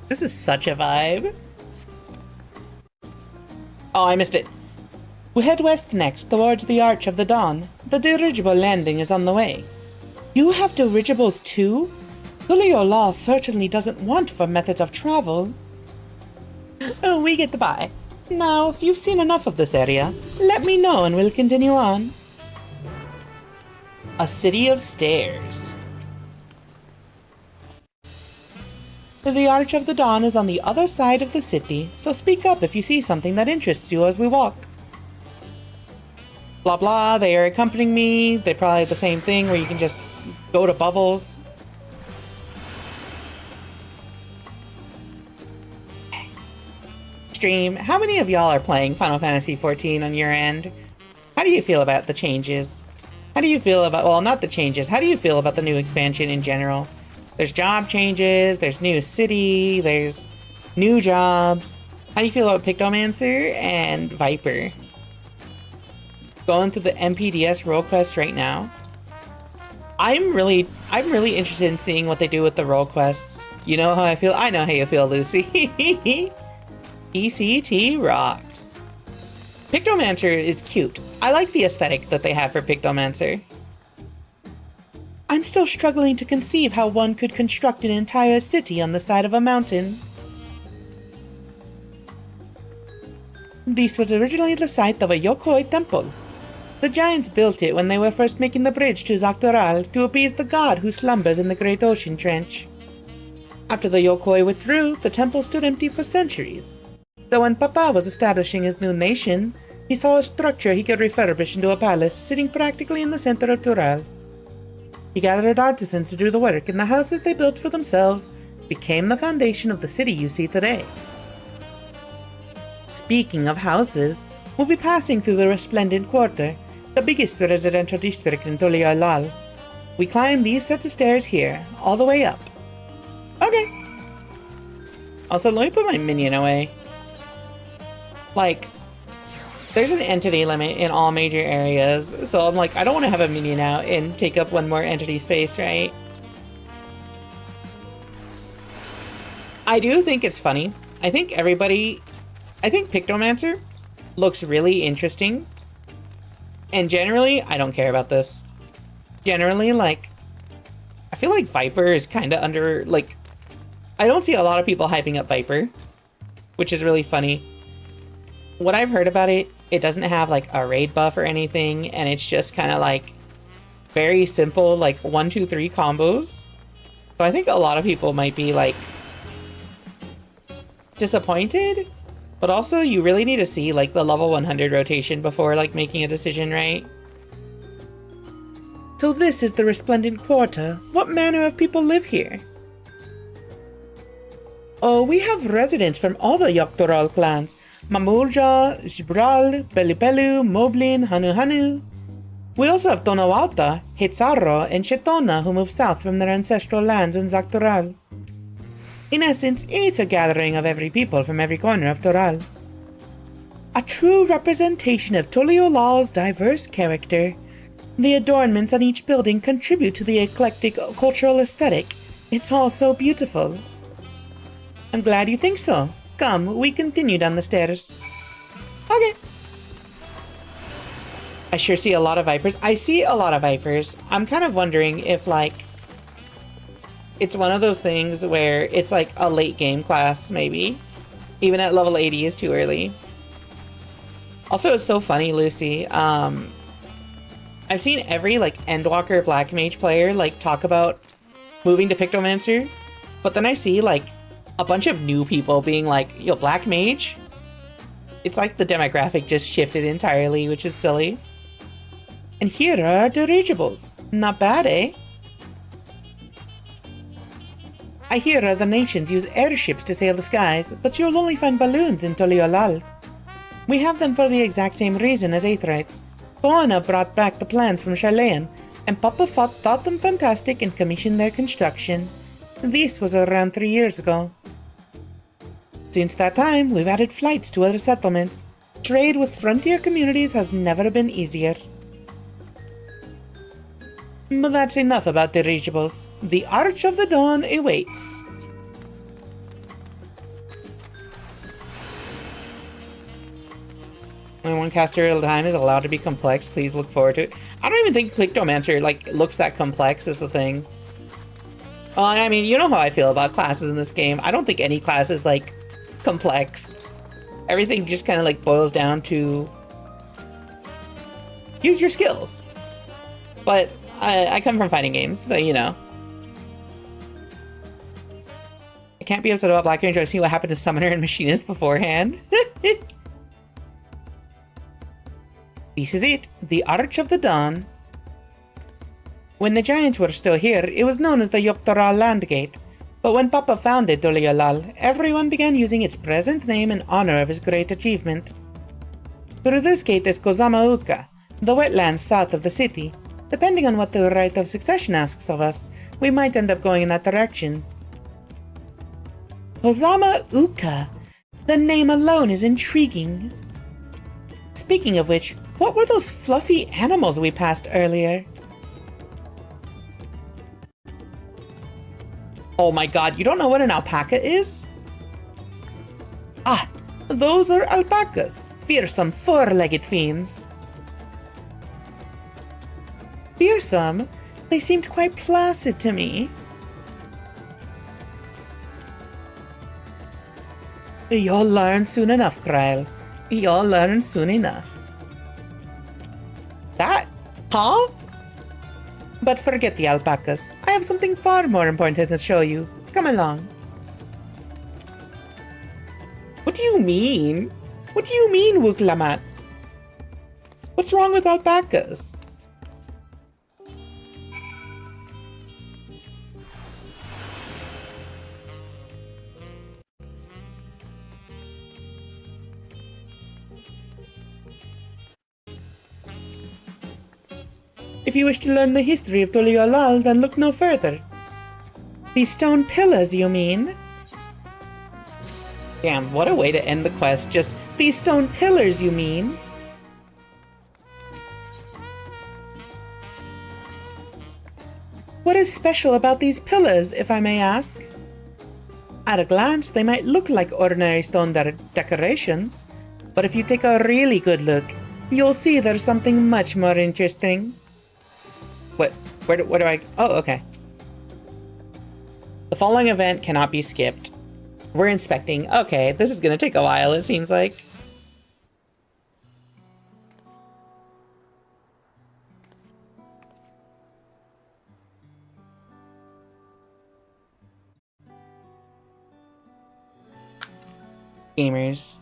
This is such a vibe. Oh, I missed it. We head west next, towards the Arch of the Dawn. The dirigible landing is on the way. You have dirigibles too? Tuliolal certainly doesn't want for methods of travel. Oh, we get the buy. Now, if you've seen enough of this area, let me know and we'll continue on. A city of stairs. The Arch of the Dawn is on the other side of the city, so speak up if you see something that interests you as we walk. Blah blah, they are accompanying me. They probably have the same thing where you can just go to bubbles. Stream, how many of y'all are playing Final Fantasy XIV on your end? How do you feel about the changes? How do you feel about, well, not the changes, how do you feel about the new expansion in general? There's job changes, there's new city, there's new jobs. How do you feel about Pictomancer and Viper? Going through the MPDS role quests right now. I'm really interested in seeing what they do with the role quests. You know how I feel? I know how you feel, Lucy. ECT rocks. Pictomancer is cute. I like the aesthetic that they have for Pictomancer. I'm still struggling to conceive how one could construct an entire city on the side of a mountain. This was originally the site of a Yokoi temple. The giants built it when they were first making the bridge to Zoktoral to appease the god who slumbers in the Great Ocean Trench. After the Yokoi withdrew, the temple stood empty for centuries. So when Papa was establishing his new nation, he saw a structure he could refurbish into a palace sitting practically in the center of Tural. He gathered artisans to do the work, and the houses they built for themselves became the foundation of the city you see today. Speaking of houses, we'll be passing through the Resplendent Quarter, the biggest residential district in Tuliolal. We climb these sets of stairs here, all the way up. Okay. Also, let me put my minion away. Like, there's an entity limit in all major areas, so I'm like, I don't want to have a minion out and take up one more entity space, right? I do think it's funny. I think Pictomancer looks really interesting. And generally, I don't care about this. Generally, like, I feel like Viper is kind of under, like, I don't see a lot of people hyping up Viper, which is really funny. What I've heard about it, it doesn't have, like, a raid buff or anything, and it's just kind of, like, very simple, like, 1, 2, 3 combos. So I think a lot of people might be, like, disappointed, but also you really need to see, like, the level 100 rotation before, like, making a decision, right? So this is the Resplendent Quarter. What manner of people live here? Oh, we have residents from all the Yoktoral clans. Mamulja, Zibral, Belipelu, Moblin, Hanu. We also have Tonawalta, Hitsaro, and Shetona who moved south from their ancestral lands in Zaktoral. In essence, it's a gathering of every people from every corner of Toral. A true representation of Tuliolal's diverse character. The adornments on each building contribute to the eclectic cultural aesthetic. It's all so beautiful. I'm glad you think so. Come, we continue down the stairs. Okay. I sure see a lot of Vipers. I see a lot of Vipers. I'm kind of wondering if, like, it's one of those things where it's like a late game class, maybe. Even at level 80 is too early. Also, it's so funny, Lucy. I've seen every, like, Endwalker Black Mage player, like, talk about moving to Pictomancer. But then I see, like, a bunch of new people being like, yo, Black Mage? It's like the demographic just shifted entirely, which is silly. And here are our dirigibles. Not bad, eh? I hear other nations use airships to sail the skies, but you'll only find balloons in Tuliolal. We have them for the exact same reason as Aetherites. Boana brought back the plans from Charlayan, and Papa thought them fantastic and commissioned their construction. This was around 3 years ago. Since that time, we've added flights to other settlements. Trade with frontier communities has never been easier. But that's enough about dirigibles. The Arch of the Dawn awaits. Only one caster at a time is allowed to be complex. Please look forward to it. I don't even think Pictomancer, like, looks that complex is the thing. Well, I mean, you know how I feel about classes in this game. I don't think any class is, like, complex. Everything just kind of, like, boils down to use your skills. But I come from fighting games, so you know. I can't be upset about Black Mage. I've seen what happened to Summoner and Machinist beforehand. This is it, the Arch of the Dawn. When the Giants were still here, it was known as the Yoktoral Landgate. But when Papa founded Tuliolal, everyone began using its present name in honor of his great achievement. Through this gate is Kozama Uka, the wetlands south of the city. Depending on what the right of succession asks of us, we might end up going in that direction. Kozama Uka! The name alone is intriguing. Speaking of which, what were those fluffy animals we passed earlier? Oh my god, you don't know what an alpaca is? Ah, those are alpacas, fearsome four-legged fiends. Fearsome? They seemed quite placid to me. You'll learn soon enough, Kryl. You'll learn soon enough. That? Huh? But forget the alpacas. I have something far more important to show you. Come along. What do you mean? What do you mean, Wuklamat? What's wrong with alpacas? If you wish to learn the history of Tuliolal, then look no further. These stone pillars, you mean? Damn, what a way to end the quest. Just, these stone pillars, you mean? What is special about these pillars, if I may ask? At a glance, they might look like ordinary stone decorations, but if you take a really good look, you'll see there's something much more interesting. What? Where do I... Oh, okay. The following event cannot be skipped. We're inspecting. Okay, this is gonna take a while, it seems like. Gamers.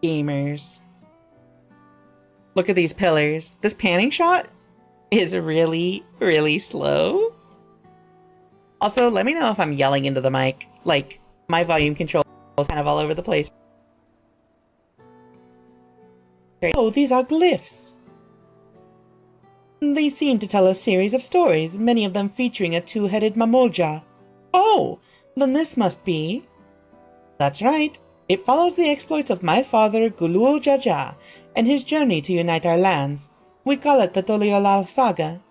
Gamers. Look at these pillars. This panning shot is really, really slow. Also, let me know if I'm yelling into the mic. Like, my volume control is kind of all over the place. Oh, these are glyphs. They seem to tell a series of stories, many of them featuring a two-headed Mamolja. Oh, then this must be... That's right. It follows the exploits of my father, Gulul Jaja, and his journey to unite our lands. We call it the Tuliolal Saga.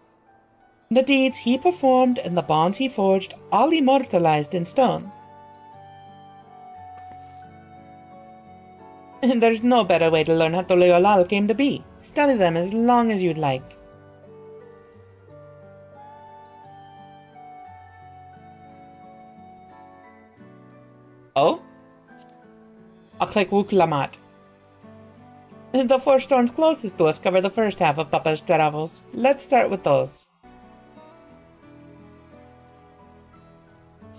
The deeds he performed and the bonds he forged, all immortalized in stone. And there's no better way to learn how Tuliolal came to be. Study them as long as you'd like. Oh? I'll click Wuklamat. The four stones closest to us cover the first half of Papa's travels. Let's start with those.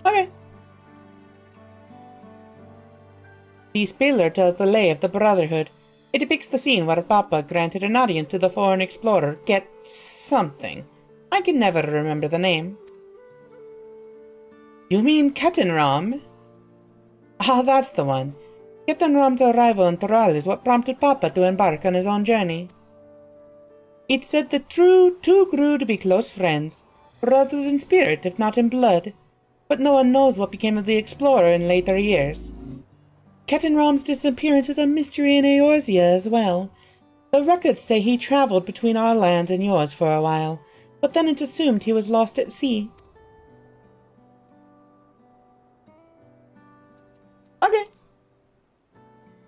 Okay. The pillar tells the lay of the Brotherhood. It depicts the scene where Papa granted an audience to the foreign explorer, Get something. I can never remember the name. You mean Ketenram? Ah, that's the one. Ketenram's arrival in Toral is what prompted Papa to embark on his own journey. It's said the two grew to be close friends, brothers in spirit if not in blood, but no one knows what became of the explorer in later years. Ketenram's disappearance is a mystery in Eorzea as well. The records say he traveled between our lands and yours for a while, but then it's assumed he was lost at sea. Okay.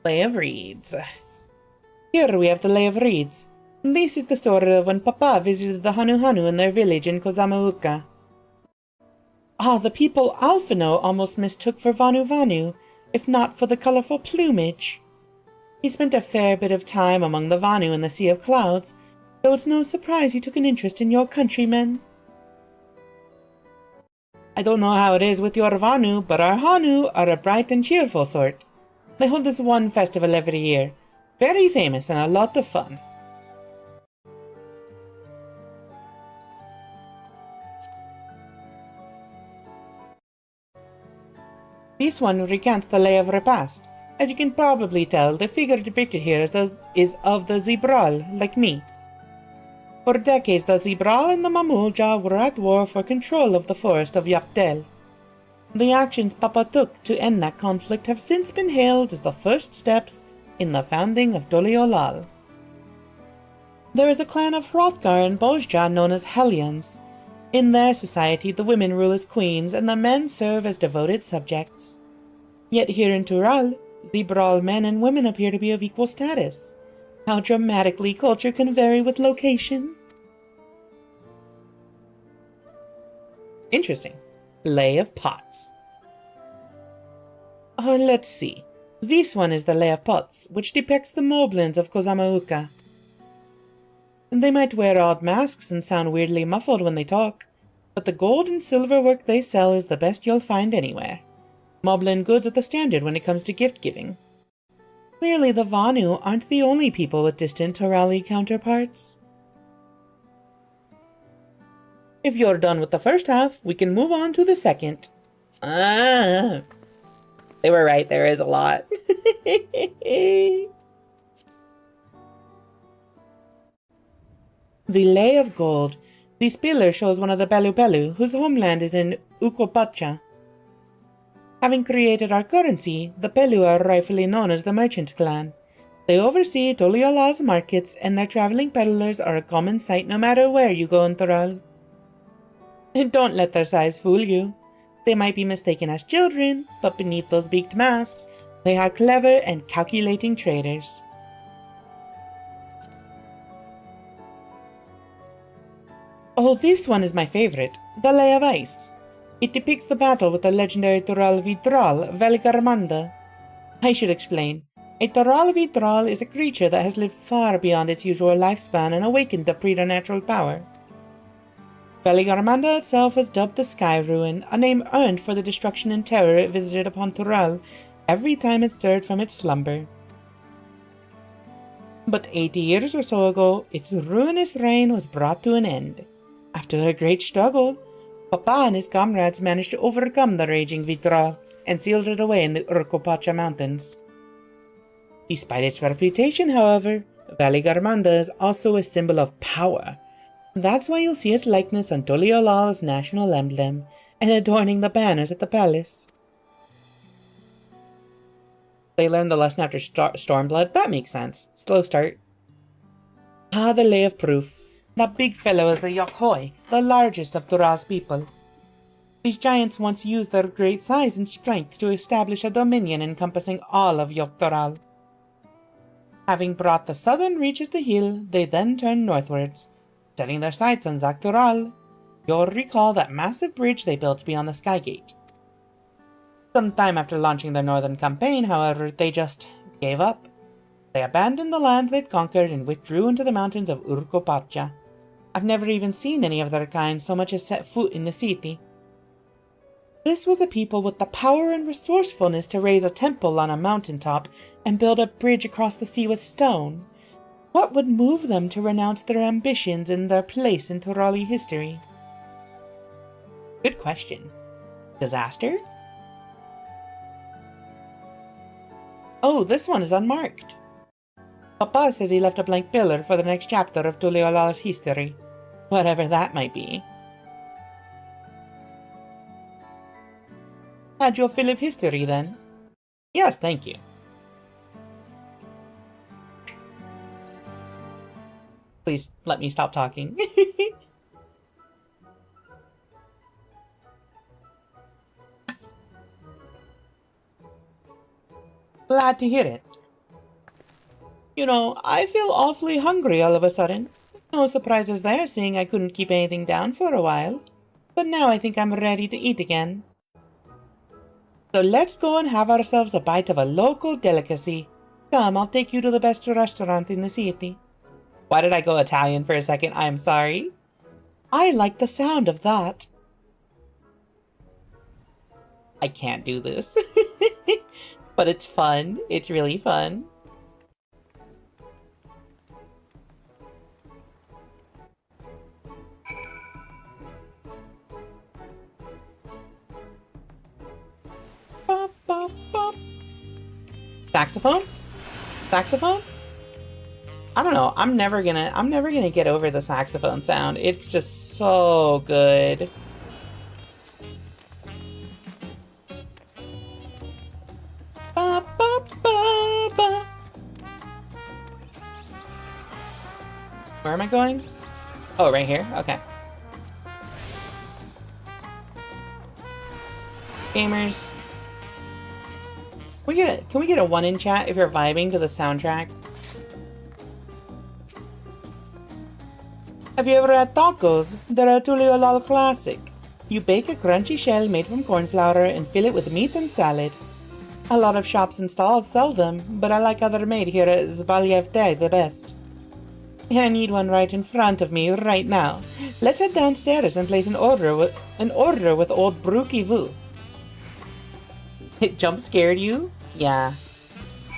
Lay of Reeds. Here we have the Lay of Reeds. This is the story of when Papa visited the Hanu in their village in Kozamauka. Ah, the people Alphino almost mistook for Vanu, if not for the colorful plumage. He spent a fair bit of time among the Vanu in the Sea of Clouds, though it's no surprise he took an interest in your countrymen. I don't know how it is with your Vanu, but our Hanu are a bright and cheerful sort. They hold this one festival every year. Very famous and a lot of fun. This one recounts the lay of repast. As you can probably tell, the figure depicted here is of the Zibral, like me. For decades, the Zibral and the Mamulja were at war for control of the forest of Yaktel. The actions Papa took to end that conflict have since been hailed as the first steps in the founding of Tuliolal. There is a clan of Hrothgar and Bozja known as Hellions. In their society, the women rule as queens and the men serve as devoted subjects. Yet here in Tural, Zibral men and women appear to be of equal status. How dramatically culture can vary with location. Interesting. Lay of Pots. Let's see. This one is the Lay of Pots, which depicts the moblins of Kozamauka. They might wear odd masks and sound weirdly muffled when they talk, but the gold and silver work they sell is the best you'll find anywhere. Moblin goods are the standard when it comes to gift giving. Clearly the Vanu aren't the only people with distant Torali counterparts. If you're done with the first half, we can move on to the second. They were right, there is a lot. The Lay of Gold. This pillar shows one of the Pelu Pelu, whose homeland is in Ukopacha. Having created our currency, the Pelu are rightfully known as the Merchant Clan. They oversee Tuliola's markets, and their traveling peddlers are a common sight no matter where you go in Thural. Don't let their size fool you. They might be mistaken as children, but beneath those beaked masks, they are clever and calculating traders. Oh, this one is my favorite, the Lay of Ice. It depicts the battle with the legendary Thural Vitral, Veligarmanda. I should explain. A Thural Vitral is a creature that has lived far beyond its usual lifespan and awakened to preternatural power. Veligarmanda itself was dubbed the Sky Ruin, a name earned for the destruction and terror it visited upon Thural every time it stirred from its slumber. But 80 years or so ago, its ruinous reign was brought to an end. After a great struggle, Papa and his comrades managed to overcome the raging Vitral and sealed it away in the Urkopacha Mountains. Despite its reputation, however, Veligarmanda is also a symbol of power. That's why you'll see its likeness on Tuliolala's national emblem and adorning the banners at the palace. They learned the lesson after Stormblood? That makes sense. Slow start. Ah, the Lay of Proof. That big fellow is the Yokhoi, the largest of Thural's people. These giants once used their great size and strength to establish a dominion encompassing all of Yogg-Thural. Having brought the southern reaches to heel, they then turned northwards, setting their sights on Zakh-Thural. You'll recall that massive bridge they built beyond the Skygate. Sometime after launching their northern campaign, however, they just gave up. They abandoned the land they'd conquered and withdrew into the mountains of Urkopacha. I've never even seen any of their kind so much as set foot in the city. This was a people with the power and resourcefulness to raise a temple on a mountaintop and build a bridge across the sea with stone. What would move them to renounce their ambitions and their place in Thurali history? Good question. Disaster? Oh, this one is unmarked. Papa says he left a blank pillar for the next chapter of Tuliolala's history, whatever that might be. Had your fill of history, then? Yes, thank you. Please let me stop talking. Glad to hear it. You know, I feel awfully hungry all of a sudden. No surprises there, seeing I couldn't keep anything down for a while. But now I think I'm ready to eat again. So let's go and have ourselves a bite of a local delicacy. Come, I'll take you to the best restaurant in the city. Why did I go Italian for a second? I'm sorry. I like the sound of that. I can't do this. But it's fun. It's really fun. Bop, bop, bop. Saxophone? Saxophone? I don't know. I'm never gonna get over the saxophone sound. It's just so good. Ba, ba, ba, ba. Where am I going? Oh, right here? Okay. Gamers. Can we get a 1 in chat if you're vibing to the soundtrack? Have you ever had tacos? They're a Tuliolal classic. You bake a crunchy shell made from corn flour and fill it with meat and salad. A lot of shops and stalls sell them, but I like how they're made here at Zbalyevte the best. And I need one right in front of me right now. Let's head downstairs and place an order with old Brookie Vu. It jump scared you? Yeah.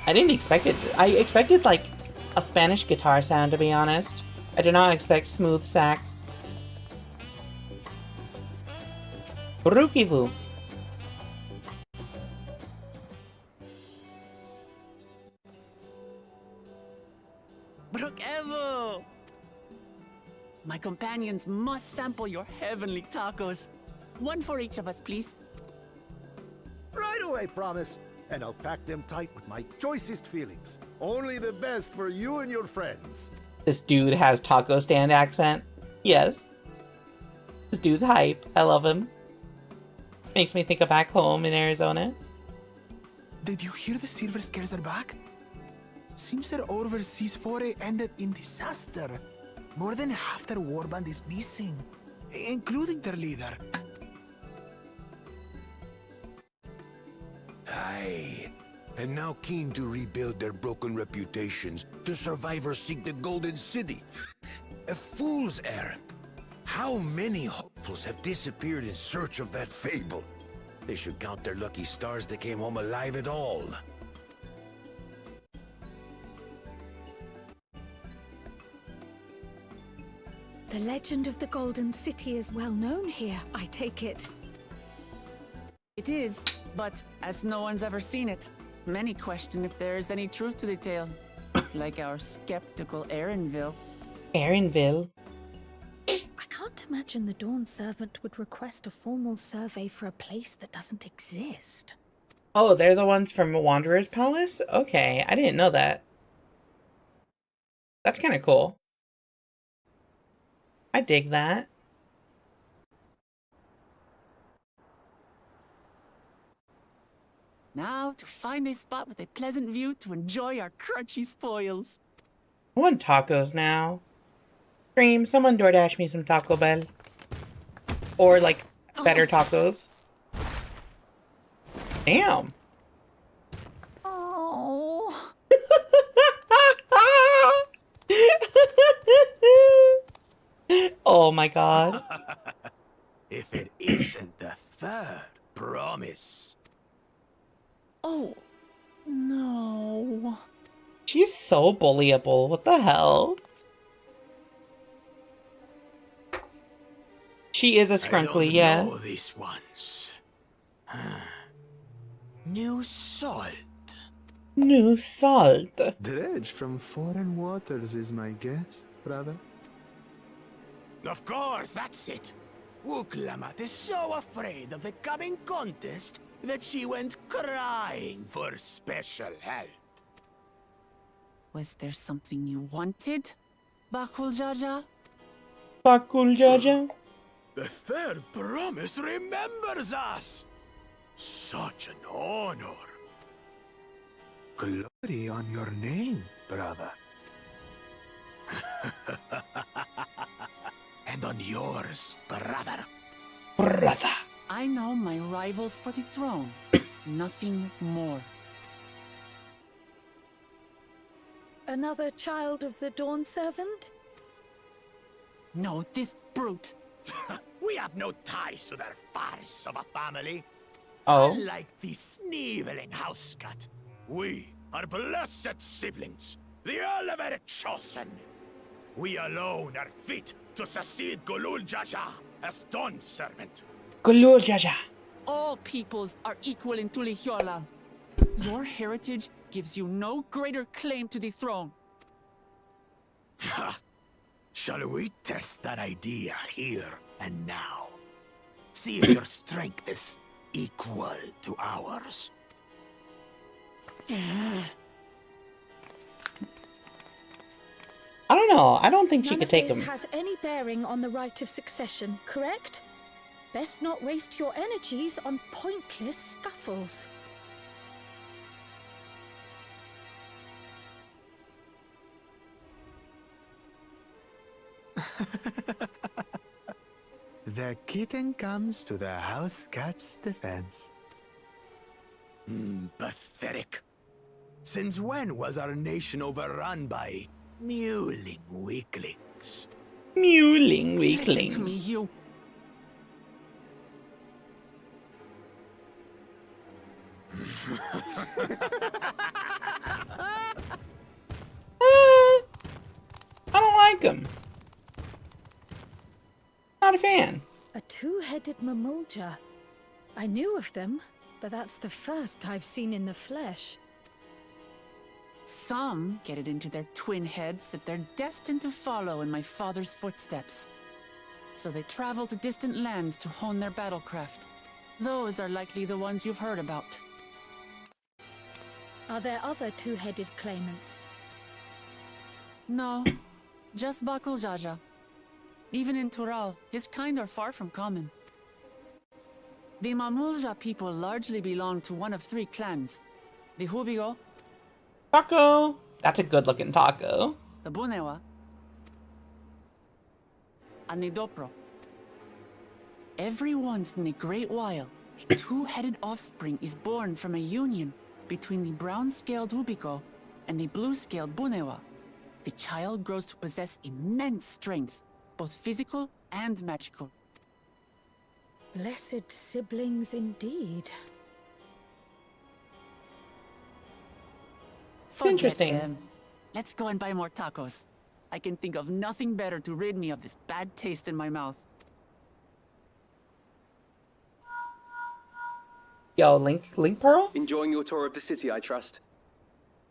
I didn't expect it. I expected like a Spanish guitar sound, to be honest. I did not expect smooth sax. Brookie Vu. Brookevo! My companions must sample your heavenly tacos. One for each of us, please. Right away, promise. And I'll pack them tight with my choicest feelings. Only the best for you and your friends. This dude has taco stand accent. Yes. This dude's hype. I love him. Makes me think of back home in Arizona. Did you hear the Silver Scares are back? Seems their overseas foray ended in disaster. More than half their warband is missing, including their leader. Aye. And now keen to rebuild their broken reputations, the survivors seek the Golden City. A fool's errand. How many hopefuls have disappeared in search of that fable? They should count their lucky stars they came home alive at all. The legend of the Golden City is well known here, I take it. It is, but as no one's ever seen it, many question if there is any truth to the tale. Like our skeptical Erinville. Erinville? I can't imagine the Dawn Servant would request a formal survey for a place that doesn't exist. Oh, they're the ones from Wanderer's Palace? Okay, I didn't know that. That's kind of cool. I dig that. Now to find a spot with a pleasant view to enjoy our crunchy spoils. I want tacos now. Stream, someone DoorDash me some Taco Bell. Or, like, better tacos. Damn. Oh. Oh my god. If it isn't the third promise. Oh. No. She's so bullyable. What the hell? She is a scrunkly, yeah. I don't know these ones. New salt. New salt. Dredge from foreign waters is my guess, brother. Of course, that's it. Wuklamat is so afraid of the coming contest that she went crying for special help. Was there something you wanted, Bakul Jaja? Bakul Jaja? The third promise remembers us. Such an honor. Glory on your name, brother. And on yours, brother. Brother. I know my rivals for the throne. Nothing more. Another child of the Dawn Servant? No, this brute. We have no ties to their farce of a family. Oh. Unlike the sneevling house cat, we are blessed siblings, the elevated chosen. We alone are fit to succeed Gulul Jaja as Dawn Servant. Gulul Jaja. All peoples are equal in Tulihiola. Your heritage gives you no greater claim to the throne. Ha! Shall we test that idea here and now? See if your strength is equal to ours. I don't know. I don't think she None could of take this him. has any bearing on the right of succession, correct? Best not waste your energies on pointless scuffles. The kitten comes to the house cat's defense. Pathetic. Since when was our nation overrun by mewling weaklings? Mewling Listen to me, weaklings. you. I don't like him. Not a fan. A two-headed mamulja. I knew of them, but that's the first I've seen in the flesh. Some get it into their twin heads that they're destined to follow in my father's footsteps. So they travel to distant lands to hone their battlecraft. Those are likely the ones you've heard about. Are there other two-headed claimants? No, just Bakul Jaja. Even in Tural, his kind are far from common. The Mamulja people largely belong to one of three clans. The Hubigo, Taco. That's a good looking taco. the Bunewa, and the Dopro. Every once in a great while, a two-headed offspring is born from a union between the brown-scaled Hubigo and the blue-scaled Bunewa. The child grows to possess immense strength, both physical and magical. Blessed siblings indeed. Forget Interesting. them. Let's go and buy more tacos. I can think of nothing better to rid me of this bad taste in my mouth. Yo, Link Pearl? Enjoying your tour of the city, I trust.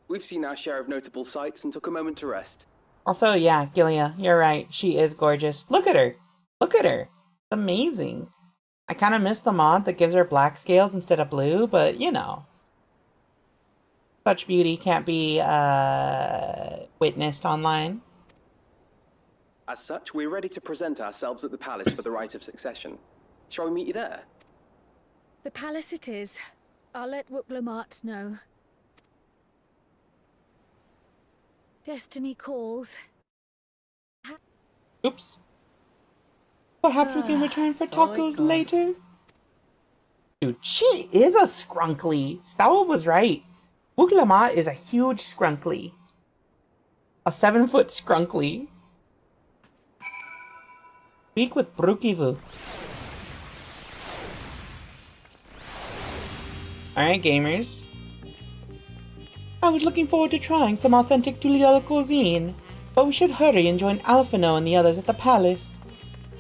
We've seen our share of notable sights and took a moment to rest. Also, yeah, Gilia, you're right. She is gorgeous. Look at her. Look at her. It's amazing. I kind of miss the mod that gives her black scales instead of blue, but you know. Such beauty can't be witnessed online. As such, we're ready to present ourselves at the palace for the rite of succession. Shall we meet you there? The palace it is. I'll let Wuklamart know. Destiny calls. Oops. Perhaps we can return for So it tacos goes. later? Dude, she is a skrunkly. Stawa was right. Wuklamart is a huge skrunkly. A 7-foot skrunkly. Speak with Brukivu. Alright, gamers. I was looking forward to trying some authentic Tulial cuisine, but we should hurry and join Alphino and the others at the palace.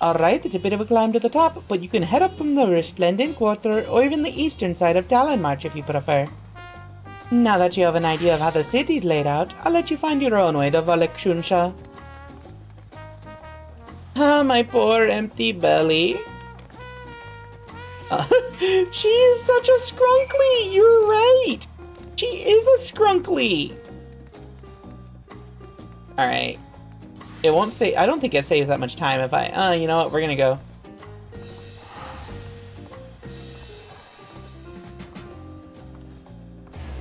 Alright, it's a bit of a climb to the top, but you can head up from the Resplendent Quarter or even the eastern side of Talonmarch if you prefer. Now that you have an idea of how the city's laid out, I'll let you find your own way to Valek-Shunsha. Ah, my poor empty belly. She is such a skrunkly! You're right! She is a skrunkly! Alright. It won't say. I don't think it saves that much time if I. You know what? We're gonna go.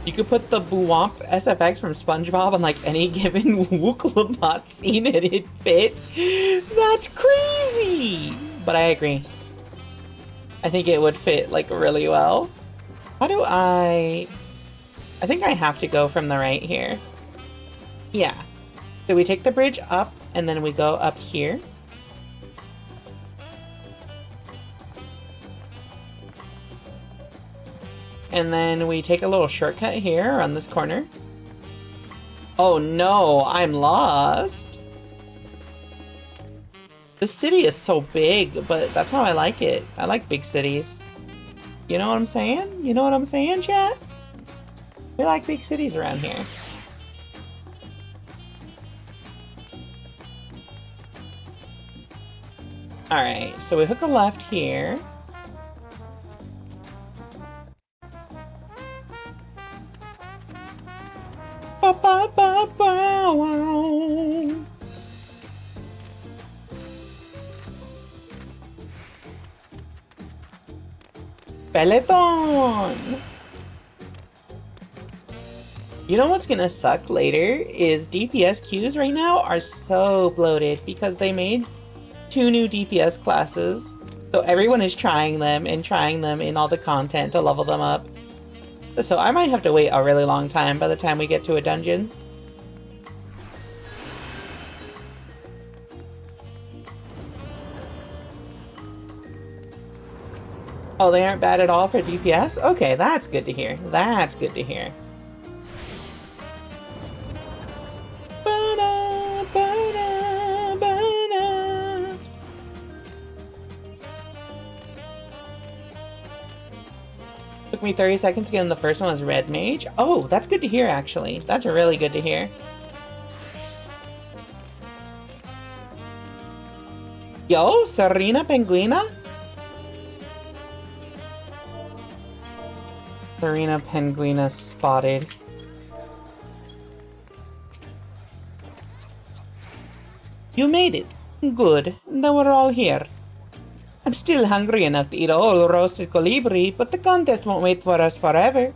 You could put the Buwomp SFX from SpongeBob on like any given Wuklamart scene and it'd fit. That's crazy! But I agree. I think it would fit like really well. How do I think I have to go from the right here. Yeah. So we take the bridge up and then we go up here. And then we take a little shortcut here on this corner. Oh no, I'm lost. The city is so big, but that's how I like it. I like big cities. You know what I'm saying? You know what I'm saying, chat? We like big cities around here. Alright, so we hook a left here. Ba ba ba ba wow. Peloton! You know what's gonna suck later is DPS queues right now are so bloated because they made 2 new DPS classes. So everyone is trying them in all the content to level them up. So I might have to wait a really long time by the time we get to a dungeon. Oh, they aren't bad at all for DPS? Okay, that's good to hear. That's good to hear. Ba-da, ba-da, ba-da. Took me 30 seconds to get in the first one as Red Mage. Oh, that's good to hear, actually. That's really good to hear. Yo, Serena Penguina? Serena Penguina spotted. You made it. Good. Now we're all here. I'm still hungry enough to eat a whole roasted colibri, but the contest won't wait for us forever.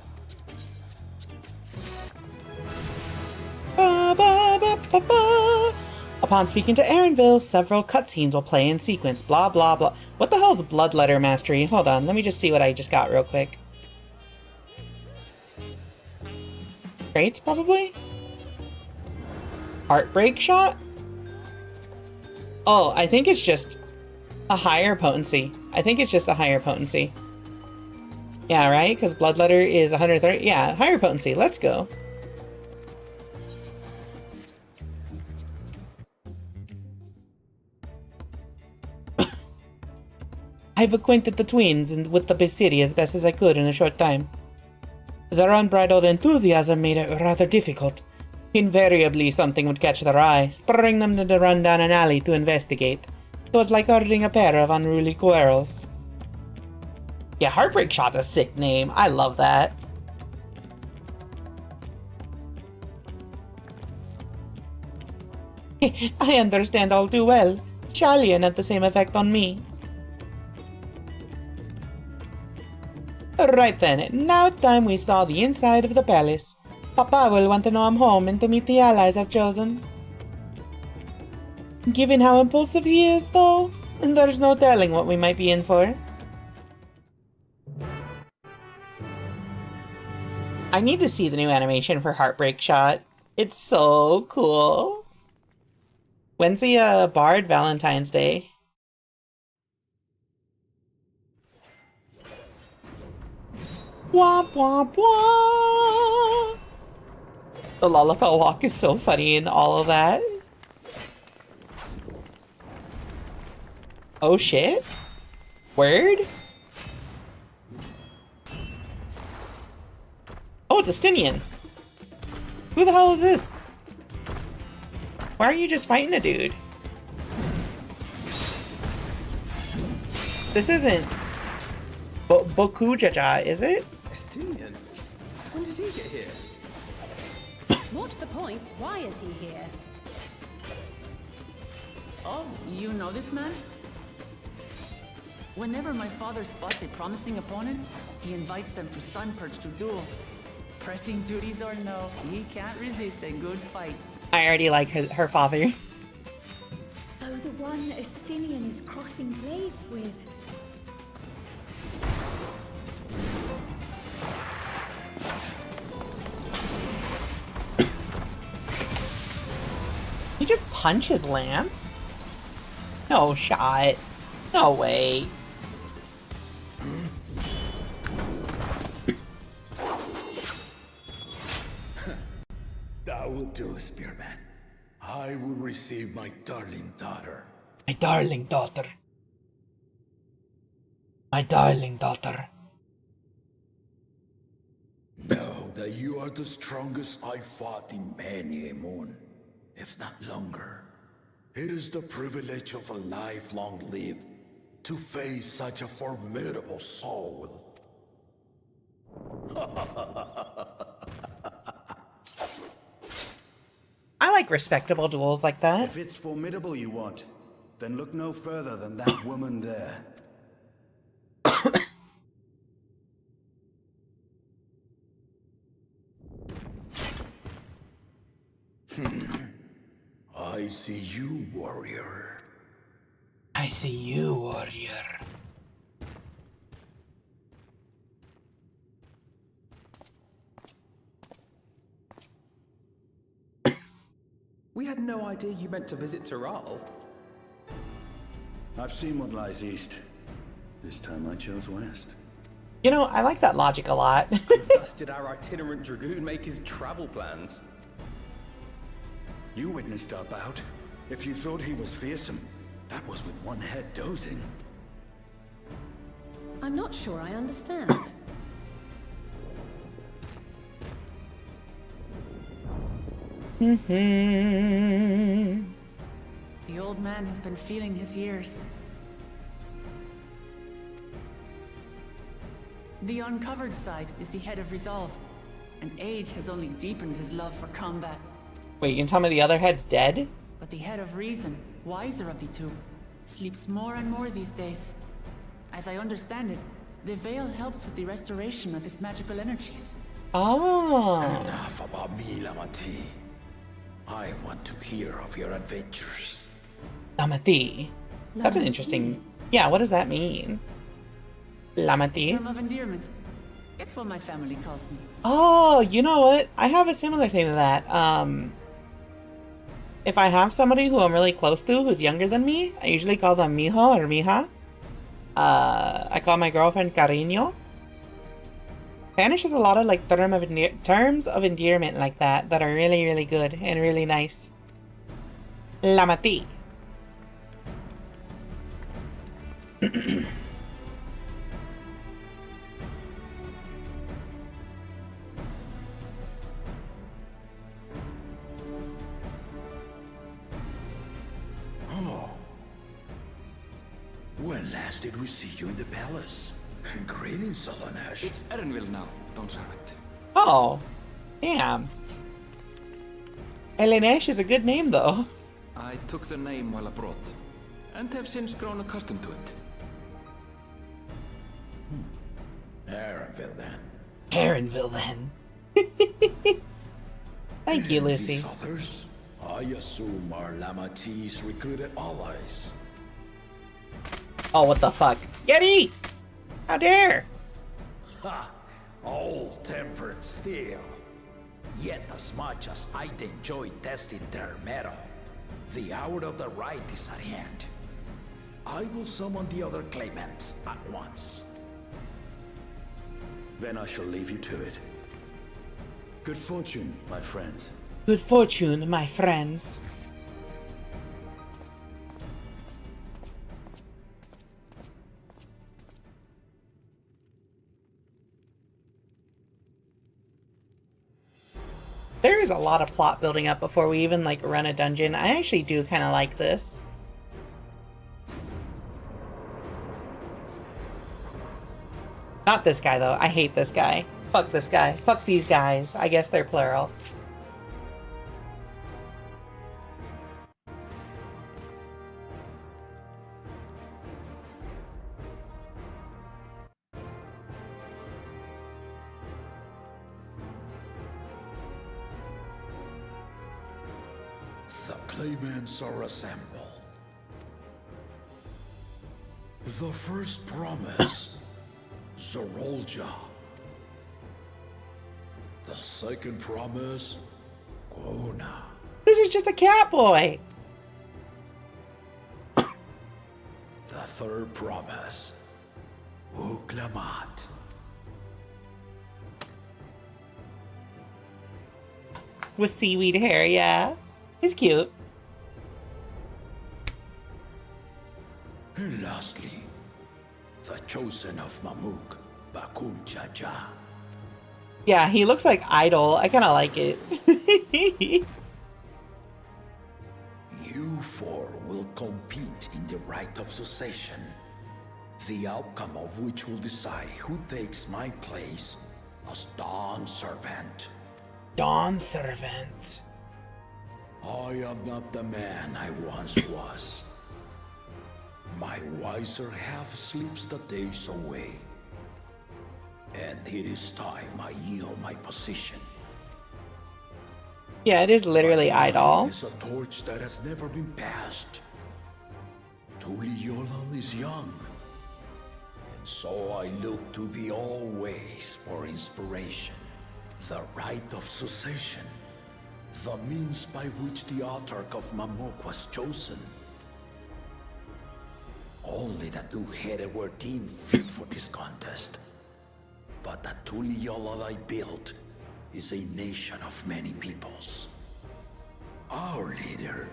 Ba, ba, ba, ba, ba. Upon speaking to Erinville, several cutscenes will play in sequence. Blah, blah, blah. What the hell is Bloodletter Mastery? Hold on, let me just see what I just got real quick. Traits, probably? Heartbreak Shot? Oh, I think it's just a higher potency. I think it's just a higher potency. Yeah, right? Because Bloodletter is 130. Yeah, higher potency. Let's go. I've acquainted the twins and with the city as best as I could in a short time. Their unbridled enthusiasm made it rather difficult. Invariably, something would catch their eye, spurring them to run down an alley to investigate. It was like herding a pair of unruly squirrels. Yeah, Heartbreak Shot's a sick name. I love that. I understand all too well. Shallion had the same effect on me. Right then, now it's time we saw the inside of the palace. Papa will want to know I'm home and to meet the allies I've chosen. Given how impulsive he is, though, there's no telling what we might be in for. I need to see the new animation for Heartbreak Shot. It's so cool. When's the Bard Valentine's Day? Womp womp womp! The Lullafell walk is so funny in all of that. Oh shit? Word? Oh, it's a Stinian. Who the hell is this? Why are you just fighting a dude? This isn't Bokujaja, is it? Estinian? When did he get here? What's the point? Why is he here? Oh, you know this man? Whenever my father spots a promising opponent, he invites them to Sunperch to duel. Pressing duties or no, he can't resist a good fight. I already like her father. So the one Estinian is crossing blades with. He just punch his lance? No shot. No way. That will do, Spearman. I will receive my darling daughter. My darling daughter. My darling daughter. Know that you are the strongest I fought in many a moon, if not longer. It is the privilege of a life long lived to face such a formidable soul. I like respectable duels like that. If it's formidable you want, then look no further than that woman there. I see you, warrior. I see you, warrior. We had no idea you meant to visit Tural. I've seen what lies east. This time I chose west. You know, I like that logic a lot. Thus did our itinerant dragoon make his travel plans. You witnessed our bout. If you thought he was fearsome, that was with one head dozing. I'm not sure I understand. The old man has been feeling his years. The uncovered side is the head of resolve, and age has only deepened his love for combat. Wait, you can tell me the other head's dead? But the head of reason, wiser of the two, sleeps more and more these days. As I understand it, the veil helps with the restoration of his magical energies. Oh. Enough about me, Lamati. I want to hear of your adventures. Lamati. That's an interesting... Yeah, what does that mean? Lamati? Term of endearment. It's what my family calls me. Oh, you know what? I have a similar thing to that. If I have somebody who I'm really close to who's younger than me, I usually call them mijo or mija. I call my girlfriend cariño. Spanish has a lot of like terms of endearment like that are really, really good and really nice. Lamati. Oh. When last did we see you in the palace? Greetings, Solanesh. It's Erenville now, don't servant. Oh. Damn. Elenesh is a good name though. I took the name while abroad, and have since grown accustomed to it. Erenville then. Erenville then. Thank you, Lucy. These others, I assume, are Lamati's recruited allies. Oh, what the fuck? Yeti! How dare! Ha! Old-tempered steel. Yet as much as I'd enjoy testing their metal, the hour of the right is at hand. I will summon the other claimants at once. Then I shall leave you to it. Good fortune, my friends. Good fortune, my friends. There is a lot of plot building up before we even like run a dungeon. I actually do kind of like this. Not this guy though. I hate this guy. Fuck this guy. Fuck these guys. I guess they're plural. The claimants are assembled. The first promise, Zorolja. The second promise, Gona. This is just a cat boy. The third promise, Uklamat. With seaweed hair, yeah. He's cute. And lastly, the chosen of Mamuk, Bakun Jaja. Yeah, he looks like Idol. I kind of like it. You four will compete in the right of succession, the outcome of which will decide who takes my place as Dawn Servant. Dawn Servant. I am not the man I once was. My wiser half sleeps the days away. And it is time I yield my position. Yeah, it is literally Idol. It's a torch that has never been passed. Tuliyola is young. And so I look to the always for inspiration. The right of succession. the means by which the autarch of Mamuk was chosen. Only the two-headed were deemed fit for this contest. But the Tuliyola I built is a nation of many peoples. Our leader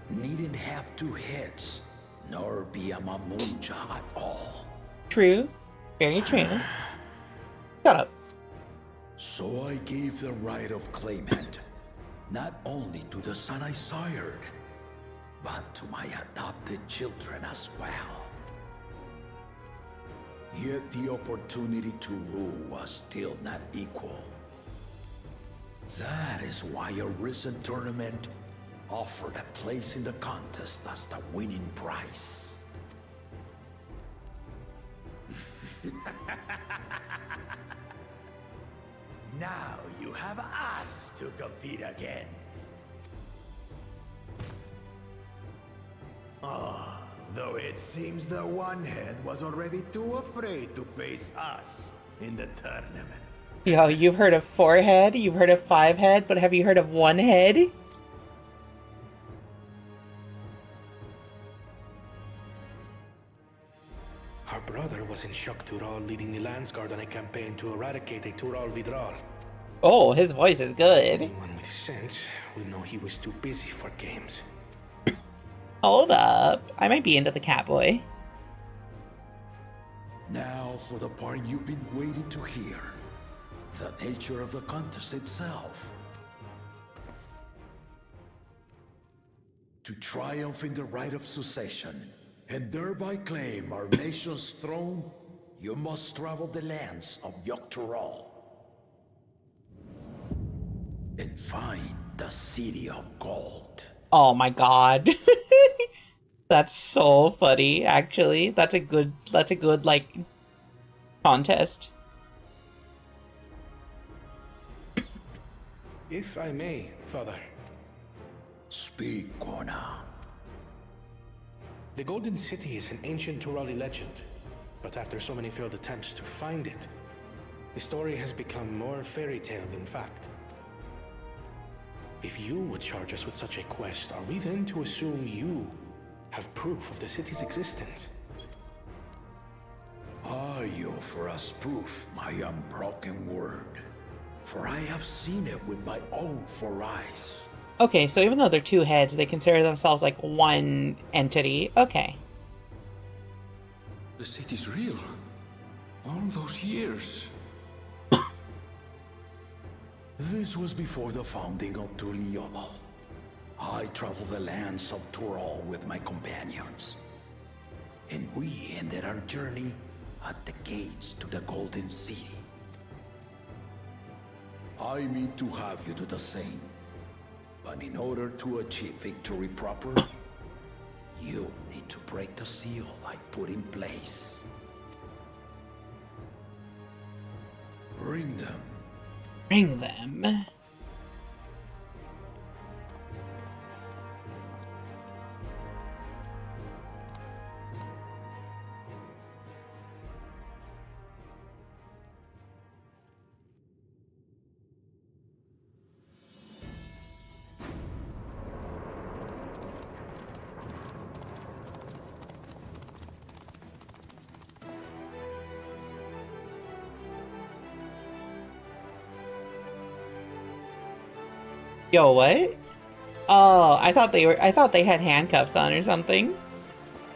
needn't have two heads, nor be a Mamunja at all. True. Very true. Shut up. So I gave the right of claimant, not only to the son I sired, but to my adopted children as well. Yet the opportunity to rule was still not equal. That is why a recent tournament offered a place in the contest as the winning prize. Now you have us to compete against. Ah, though it seems the one-head was already too afraid to face us in the tournament. Yo, you've heard of 4-head, you've heard of 5-head, but have you heard of 1-head? Our brother was in Shok Tural leading the Landsguard on a campaign to eradicate a Tural Vidral. Oh, his voice is good. Anyone with sense would know he was too busy for games. Hold up. I might be into the Catboy. Now for the part you've been waiting to hear. The nature of the contest itself. To triumph in the right of succession, and thereby claim our nation's throne, you must travel the lands of Yogg-Tural and find the City of Gold. Oh my god. That's so funny, actually. That's a good, like, contest. If I may, Father. Speak, Kona. The Golden City is an ancient Turali legend, but after so many failed attempts to find it, the story has become more fairy tale than fact. If you would charge us with such a quest, are we then to assume you have proof of the city's existence? I offer us proof, my unbroken word, for I have seen it with my own 4 eyes. Okay, so even though they're 2 heads, they consider themselves like one entity. Okay. The city's real. All those years. This was before the founding of Tuliyola. I traveled the lands of Tural with my companions. And we ended our journey at the gates to the Golden City. I mean to have you do the same. But in order to achieve victory proper, you'll need to break the seal I put in place. Bring them. Bring them. Yo, what? Oh, I thought they had handcuffs on or something.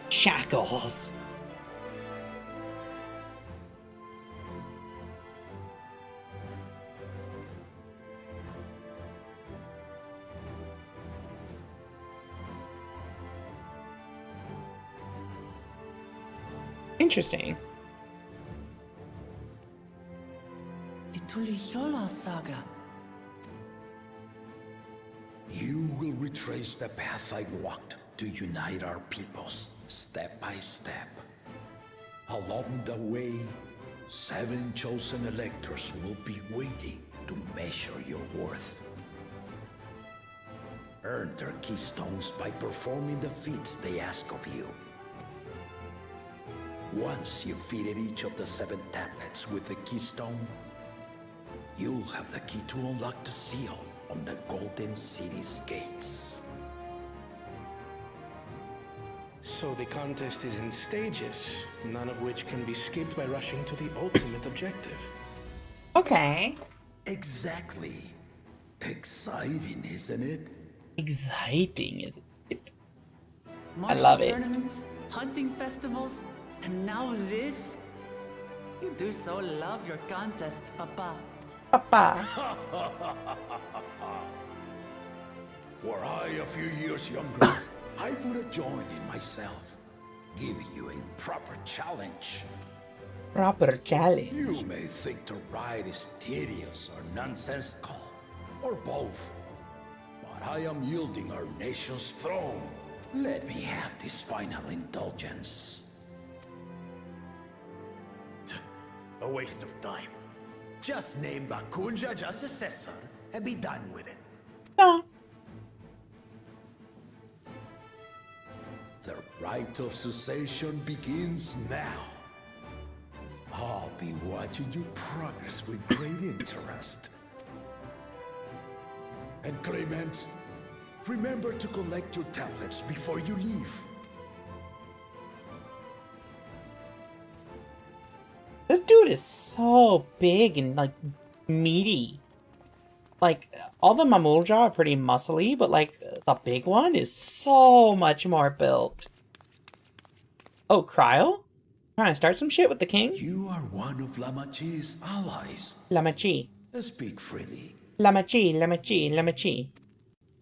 Shackles. Interesting. The Tuliyola saga. You will retrace the path I walked to unite our peoples, step by step. Along the way, 7 chosen electors will be waiting to measure your worth. Earn their keystones by performing the feats they ask of you. Once you've fitted each of the 7 tablets with the keystone, you'll have the key to unlock the seal on the Golden City's gates. So the contest is in stages, none of which can be skipped by rushing to the ultimate objective. Okay. Exactly. Exciting, isn't it? Exciting, isn't it? Martial love it. tournaments, hunting festivals, and now this? You do so love your contests, Papa. Papa. Were I a few years younger, I would have joined in myself, giving you a proper challenge. Proper challenge. You may think the ride is tedious or nonsensical, or both. But I am yielding our nation's throne. Let me have this final indulgence. A waste of time. Just name Bakunja as successor and be done with it. No. The rite of succession begins now. I'll be watching your progress with great interest. And Clement, remember to collect your tablets before you leave. This dude is so big and like meaty. Like all the Mamulja are pretty muscly, but like the big one is so much more built. Oh, Cryo? Trying to start some shit with the king? You are one of Lamachi's allies. Lamachi. Speak freely. Lamachi, Lamachi, Lamachi.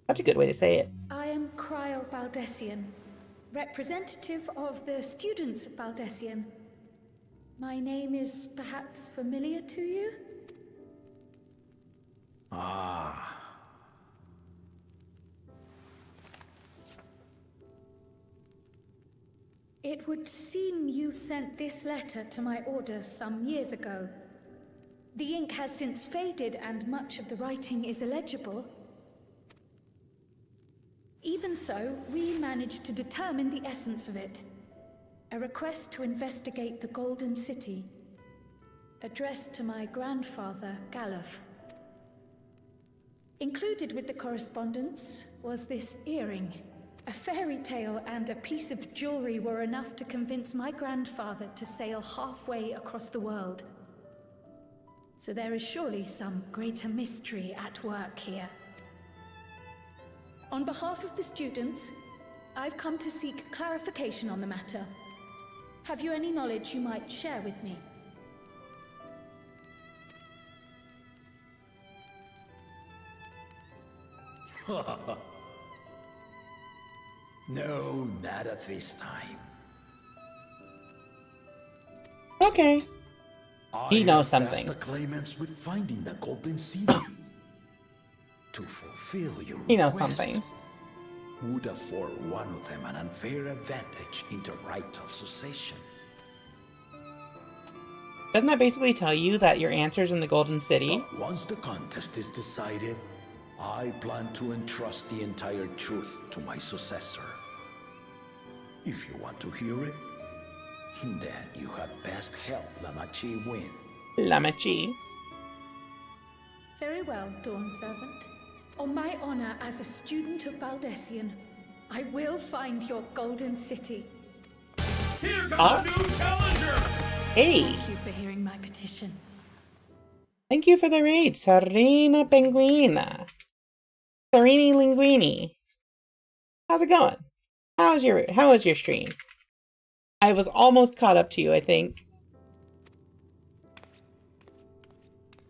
That's a good way to say it. I am Cryo Baldessian, representative of the students of Baldessian. My name is perhaps familiar to you? Ah. It would seem you sent this letter to my order some years ago. The ink has since faded and much of the writing is illegible. Even so, we managed to determine the essence of it. A request to investigate the Golden City, addressed to my grandfather, Galuf. Included with the correspondence was this earring. A fairy tale and a piece of jewelry were enough to convince my grandfather to sail halfway across the world. So there is surely some greater mystery at work here. On behalf of the students, I've come to seek clarification on the matter. Have you any knowledge you might share with me? No, not at this time. Okay. He knows something. The claimants with finding the Golden City. To fulfill your He knows request, something. would afford one of them an unfair advantage in the right of succession. Doesn't that basically tell you that your answer's in the Golden City? But once the contest is decided, I plan to entrust the entire truth to my successor. If you want to hear it, then you had best help Lamachi win. Lamachi. Very well, Dawn Servant. On my honor as a student of Baldessian, I will find your Golden City. Here comes a new challenger! Hey! Thank you for hearing my petition. Thank you for the raid, Serena Penguina. Serini Linguini. How's it going? How was your stream? I was almost caught up to you, I think.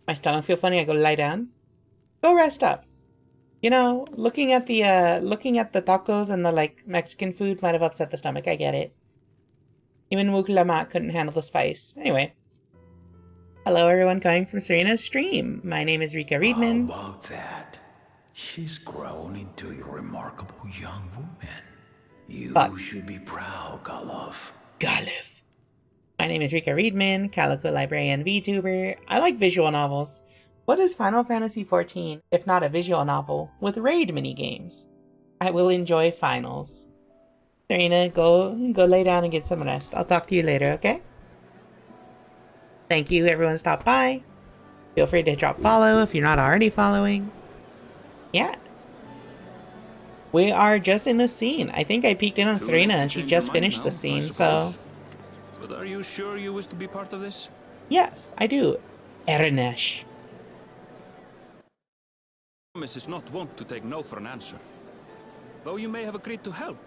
My stomach feel funny, I go lie down. Go rest up. You know, looking at the tacos and the like Mexican food might have upset the stomach, I get it. Even Wuklamat couldn't handle the spice. Anyway. Hello everyone coming from Serena's stream. My name is Rika Readman. How about that? She's grown into a remarkable young woman. You should be proud, Galuf. Galuf. My name is Rika Readman, Calico Librarian VTuber. I like visual novels. What is Final Fantasy XIV if not a visual novel with raid minigames? I will enjoy finals. Serena, go lay down and get some rest. I'll talk to you later, okay? Thank you everyone who stopped by. Feel free to drop follow if you're not already following. Yeah. We are just in the scene. I think I peeked in on Too Serena late to and she change just your mind finished the now, I scene, so... suppose. But are you sure you wish to be part of this? Yes, I do. Erinesh. Promise is not wont to take no for an answer. Though you may have agreed to help,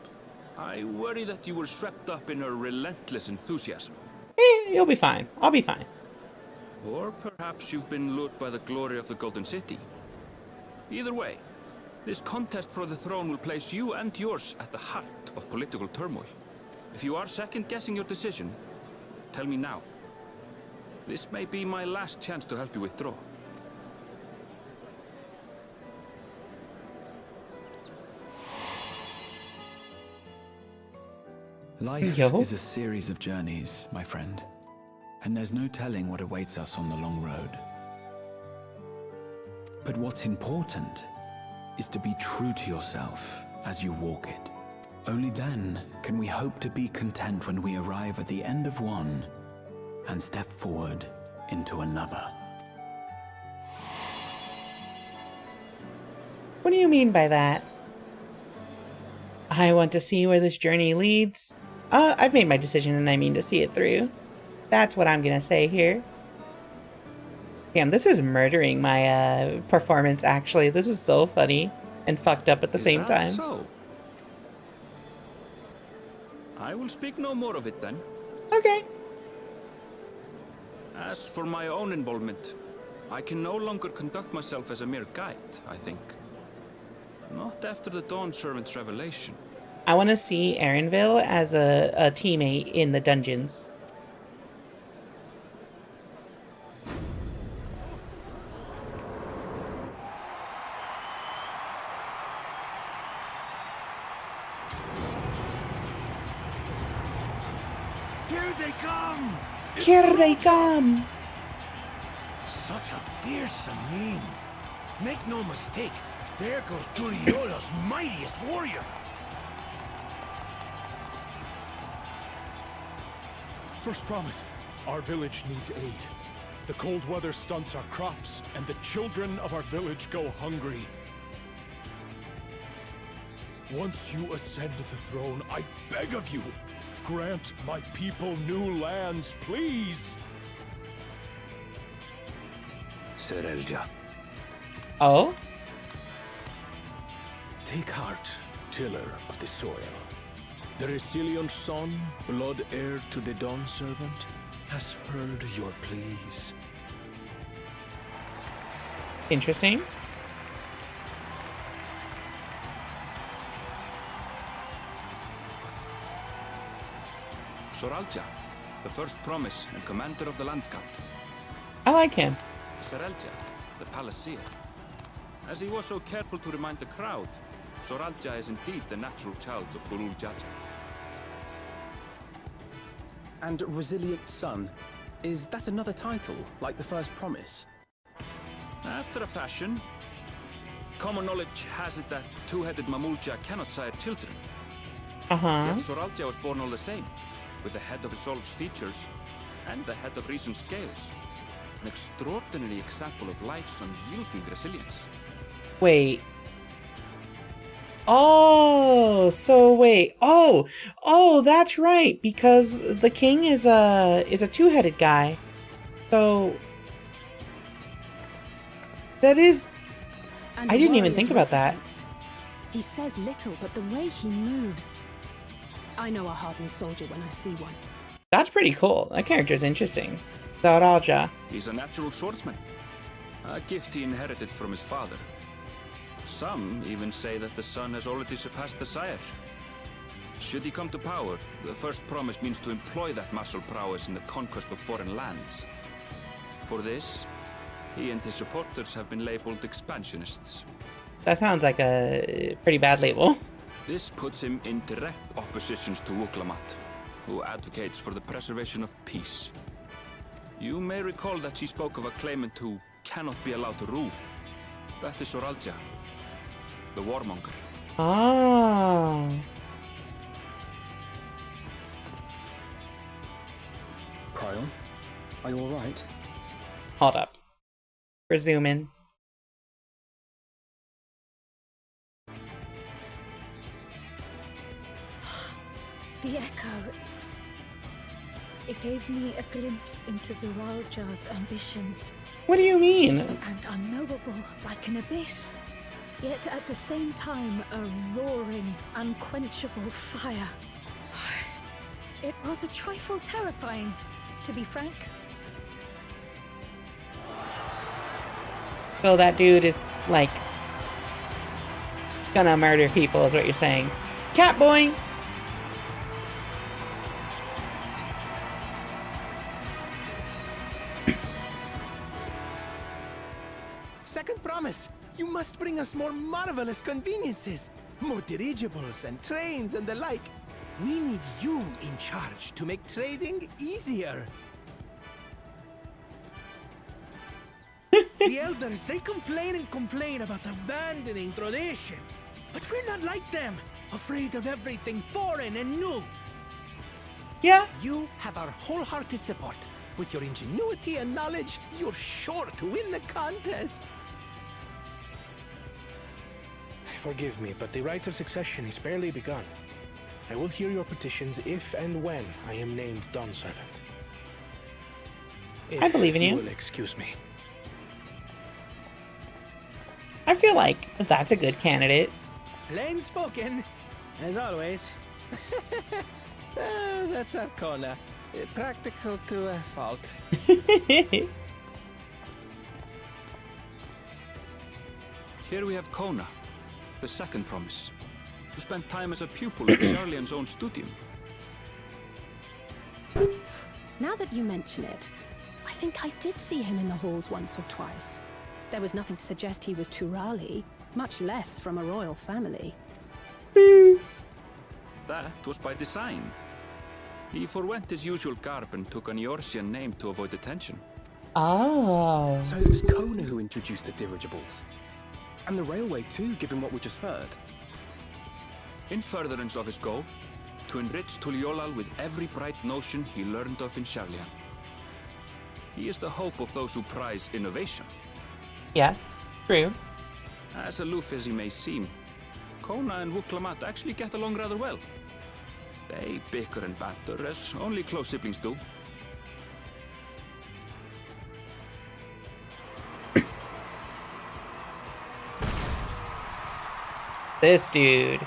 I worry that you were swept up in her relentless enthusiasm. You'll be fine. I'll be fine. Or perhaps you've been lured by the glory of the Golden City. Either way, this contest for the throne will place you and yours at the heart of political turmoil. If you are second-guessing your decision, tell me now. This may be my last chance to help you withdraw. Life Yo. is a series of journeys, my friend. And there's no telling what awaits us on the long road. But what's important is to be true to yourself as you walk it. Only then can we hope to be content when we arrive at the end of one and step forward into another. What do you mean by that? I want to see where this journey leads. I've made my decision and I mean to see it through. That's what I'm gonna say here. Damn, this is murdering my performance, actually. This is so funny and fucked up at the same time. So? I will speak no more of it then. Okay. As for my own involvement, I can no longer conduct myself as a mere guide, I think. Not after the Dawn Servant's revelation. I want to see Erinville as a teammate in the dungeons. Here they come! Here they come! Such a fearsome mien. Make no mistake, there goes Tuliola's mightiest warrior. First promise, our village needs aid. The cold weather stunts our crops, and the children of our village go hungry. Once you ascend the throne, I beg of you, grant my people new lands, please! Serelja. Oh? Take heart, tiller of the soil. The resilient son, blood heir to the Dawn Servant, has heard your pleas. Interesting. Soralja, the first promise and commander of the Landscape. I like him. Serelja, the Palaceer. As he was so careful to remind the crowd, Soralja is indeed the natural child of Gulul Jaja. And Resilient Son, is that another title, like the first promise? After a fashion, common knowledge has it that two-headed Mamulja cannot sire children. Uh-huh. Yet Soralja was born all the same, with the head of Resolve's features and the head of Reason's scales. An extraordinary example of life's unyielding resilience. Wait. Oh, so wait. Oh, that's right. Because the king is a two-headed guy. So that is. And I didn't even warrior's think about that. reticence. He says little, but the way he moves. I know a hardened soldier when I see one. That's pretty cool. That character's interesting. Soralja. He's a natural swordsman, a gift he inherited from his father. Some even say that the son has already surpassed the sire. Should he come to power, the first promise means to employ that martial prowess in the conquest of foreign lands. For this, he and his supporters have been labeled expansionists. That sounds like a pretty bad label. This puts him in direct opposition to Wuklamat, who advocates for the preservation of peace. You may recall that she spoke of a claimant who cannot be allowed to rule. That is Soralja, the warmonger. Ah. Cryon, are you alright? Hold up. We're zooming. The echo. It gave me a glimpse into Zoralja's ambitions. What do you mean? And unknowable, like an abyss. Yet at the same time, a roaring, unquenchable fire. It was a trifle terrifying, to be frank. So that dude is, like, gonna murder people is what you're saying. Catboy! Second promise, you must bring us more marvelous conveniences. More dirigibles and trains and the like. We need you in charge to make trading easier. The elders, they complain and complain about abandoning tradition. But we're not like them, afraid of everything foreign and new. Yeah. You have our wholehearted support. With your ingenuity and knowledge, you're sure to win the contest. Forgive me, but the rite of succession is barely begun. I will hear your petitions if and when I am named Dawn Servant. I believe in you. Will excuse me. I feel like that's a good candidate. Plain spoken, as always. That's Arcona. Practical to a fault. Here we have Kona, the second promise, who spent time as a pupil at Charlian's own studio. Now that you mention it, I think I did see him in the halls once or twice. There was nothing to suggest he was Turali, much less from a royal family. That was by design. He forwent his usual garb and took an Eorzean name to avoid attention. Oh. So it was Kona who introduced the dirigibles. And the railway too, given what we just heard. In furtherance of his goal, to enrich Tuliolal with every bright notion he learned of in Charlian. He is the hope of those who prize innovation. Yes, true. As aloof as he may seem, Kona and Wuklamat actually get along rather well. They bicker and batter as only close siblings do. This dude.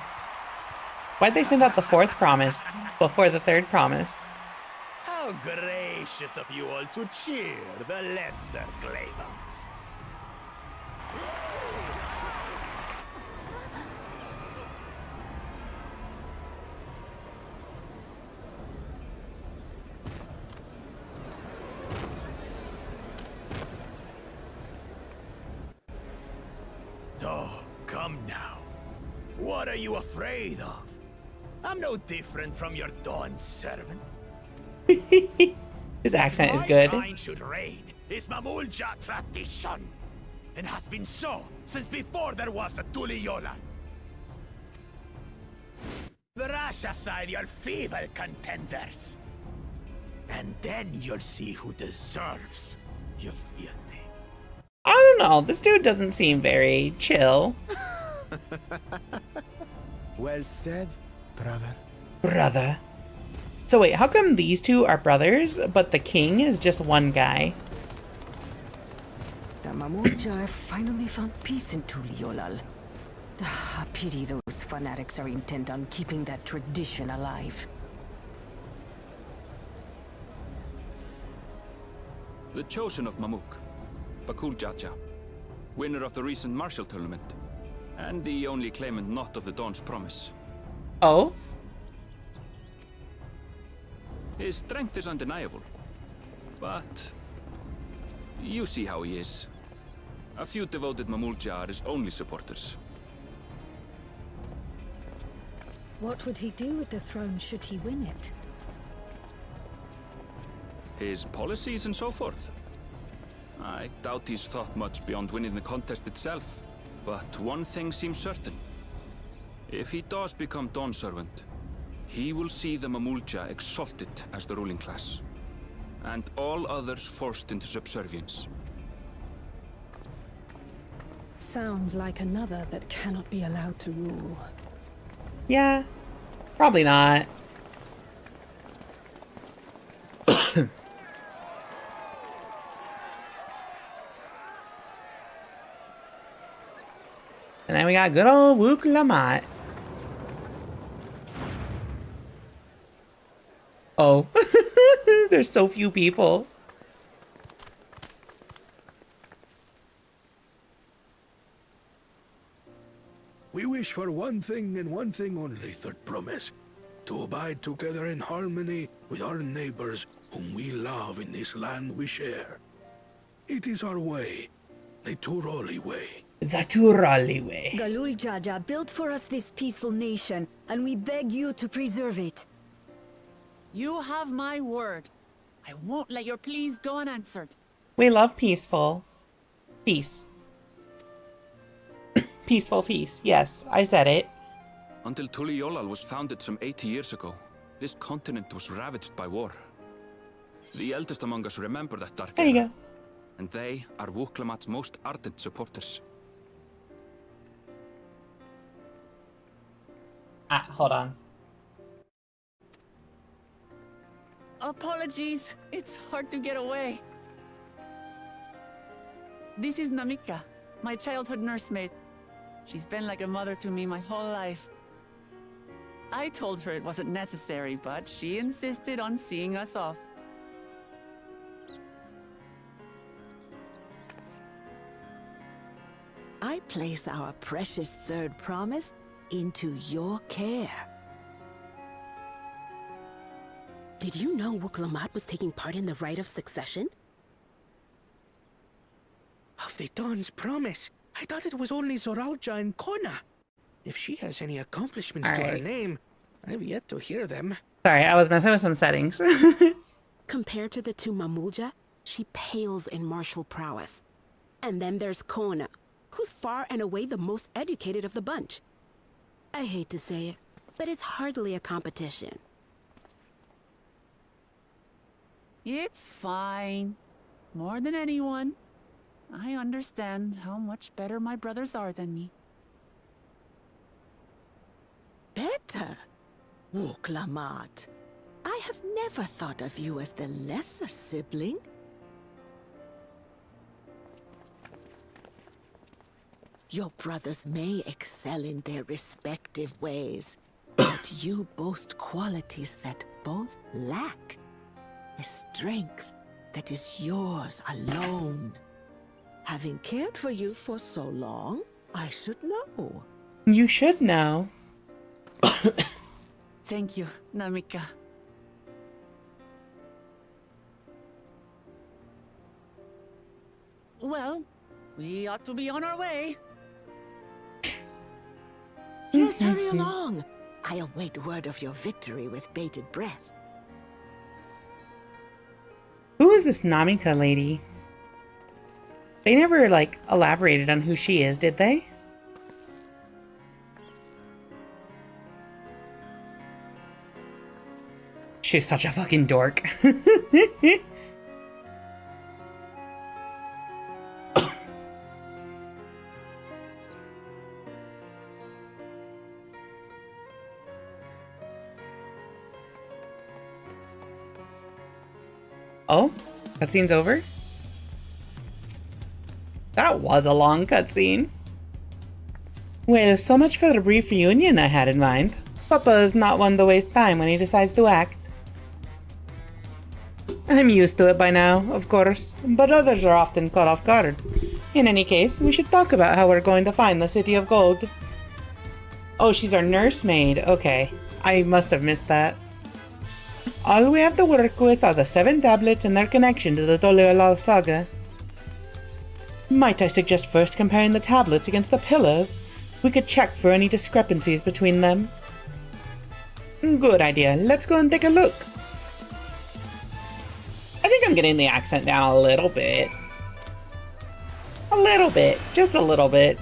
Why'd they send out the fourth promise before the third promise? How gracious of you all to cheer the lesser Glavans. Oh, come now. What are you afraid of? I'm no different from your Dawn servant. His accent is good. My kind should reign is Mamulja tradition, and has been so since before there was a Tuliyolan. Brush aside your feeble contenders, and then you'll see who deserves your fealty. I don't know. This dude doesn't seem very chill. Well said, brother. Brother. So wait, how come these two are brothers, but the king is just one guy? The Mamulja finally found peace in Tuliolal. I pity those fanatics are intent on keeping that tradition alive. The chosen of Mamuk, Bakul Jaja, winner of the recent martial tournament, and the only claimant not of the Dawn's promise. Oh? His strength is undeniable, but you see how he is. A few devoted Mamulja are his only supporters. What would he do with the throne should he win it? His policies and so forth. I doubt he's thought much beyond winning the contest itself, but one thing seems certain. If he does become Dawn Servant, he will see the Mamulja exalted as the ruling class, and all others forced into subservience. Sounds like another that cannot be allowed to rule. Yeah, probably not. And then we got good old Wook Lamont. Oh. There's so few people. We wish for one thing and one thing only, Third Promise. To abide together in harmony with our neighbors whom we love in this land we share. It is our way, the Turali way. The Turali way. Galul Jaja built for us this peaceful nation, and we beg you to preserve it. You have my word. I won't let your pleas go unanswered. We love peaceful. Peace. Peaceful peace. Yes, I said it. Until Tuliolal was founded some 80 years ago, this continent was ravaged by war. The eldest among us remember that dark There you era, go. and they are Wuklamat's most ardent supporters. Ah, hold on. Apologies. It's hard to get away. This is Namika, my childhood nursemaid. She's been like a mother to me my whole life. I told her it wasn't necessary, but she insisted on seeing us off. I place our precious third promise into your care. Did you know Wuklamat was taking part in the rite of succession? Of the Dawn's promise. I thought it was only Zoralja and Kona. If she has any accomplishments to her Alright. name, I've yet to hear them. Sorry, I was messing with some settings. Compared to the two Mamulja, she pales in martial prowess. And then there's Kona, who's far and away the most educated of the bunch. I hate to say it, but it's hardly a competition. It's fine. More than anyone, I understand how much better my brothers are than me. Better? Wuklamat. I have never thought of you as the lesser sibling. Your brothers may excel in their respective ways, but you boast qualities that both lack. A strength that is yours alone. Having cared for you for so long, I should know. You should know. Thank you, Namika. Well, we ought to be on our way. Yes, hurry along. I await word of your victory with bated breath. Who is this Namika lady? They never, like, elaborated on who she is, did they? She's such a fucking dork. Oh, cutscene's over? That was a long cutscene. Well, so much for the brief reunion I had in mind. Papa's not one to waste time when he decides to act. I'm used to it by now, of course, but others are often caught off guard. In any case, we should talk about how we're going to find the City of Gold. Oh, she's our nursemaid. Okay, I must have missed that. All we have to work with are the 7 tablets and their connection to the Tuliolal saga. Might I suggest first comparing the tablets against the pillars? We could check for any discrepancies between them. Good idea. Let's go and take a look. I think I'm getting the accent down a little bit. A little bit. Just a little bit.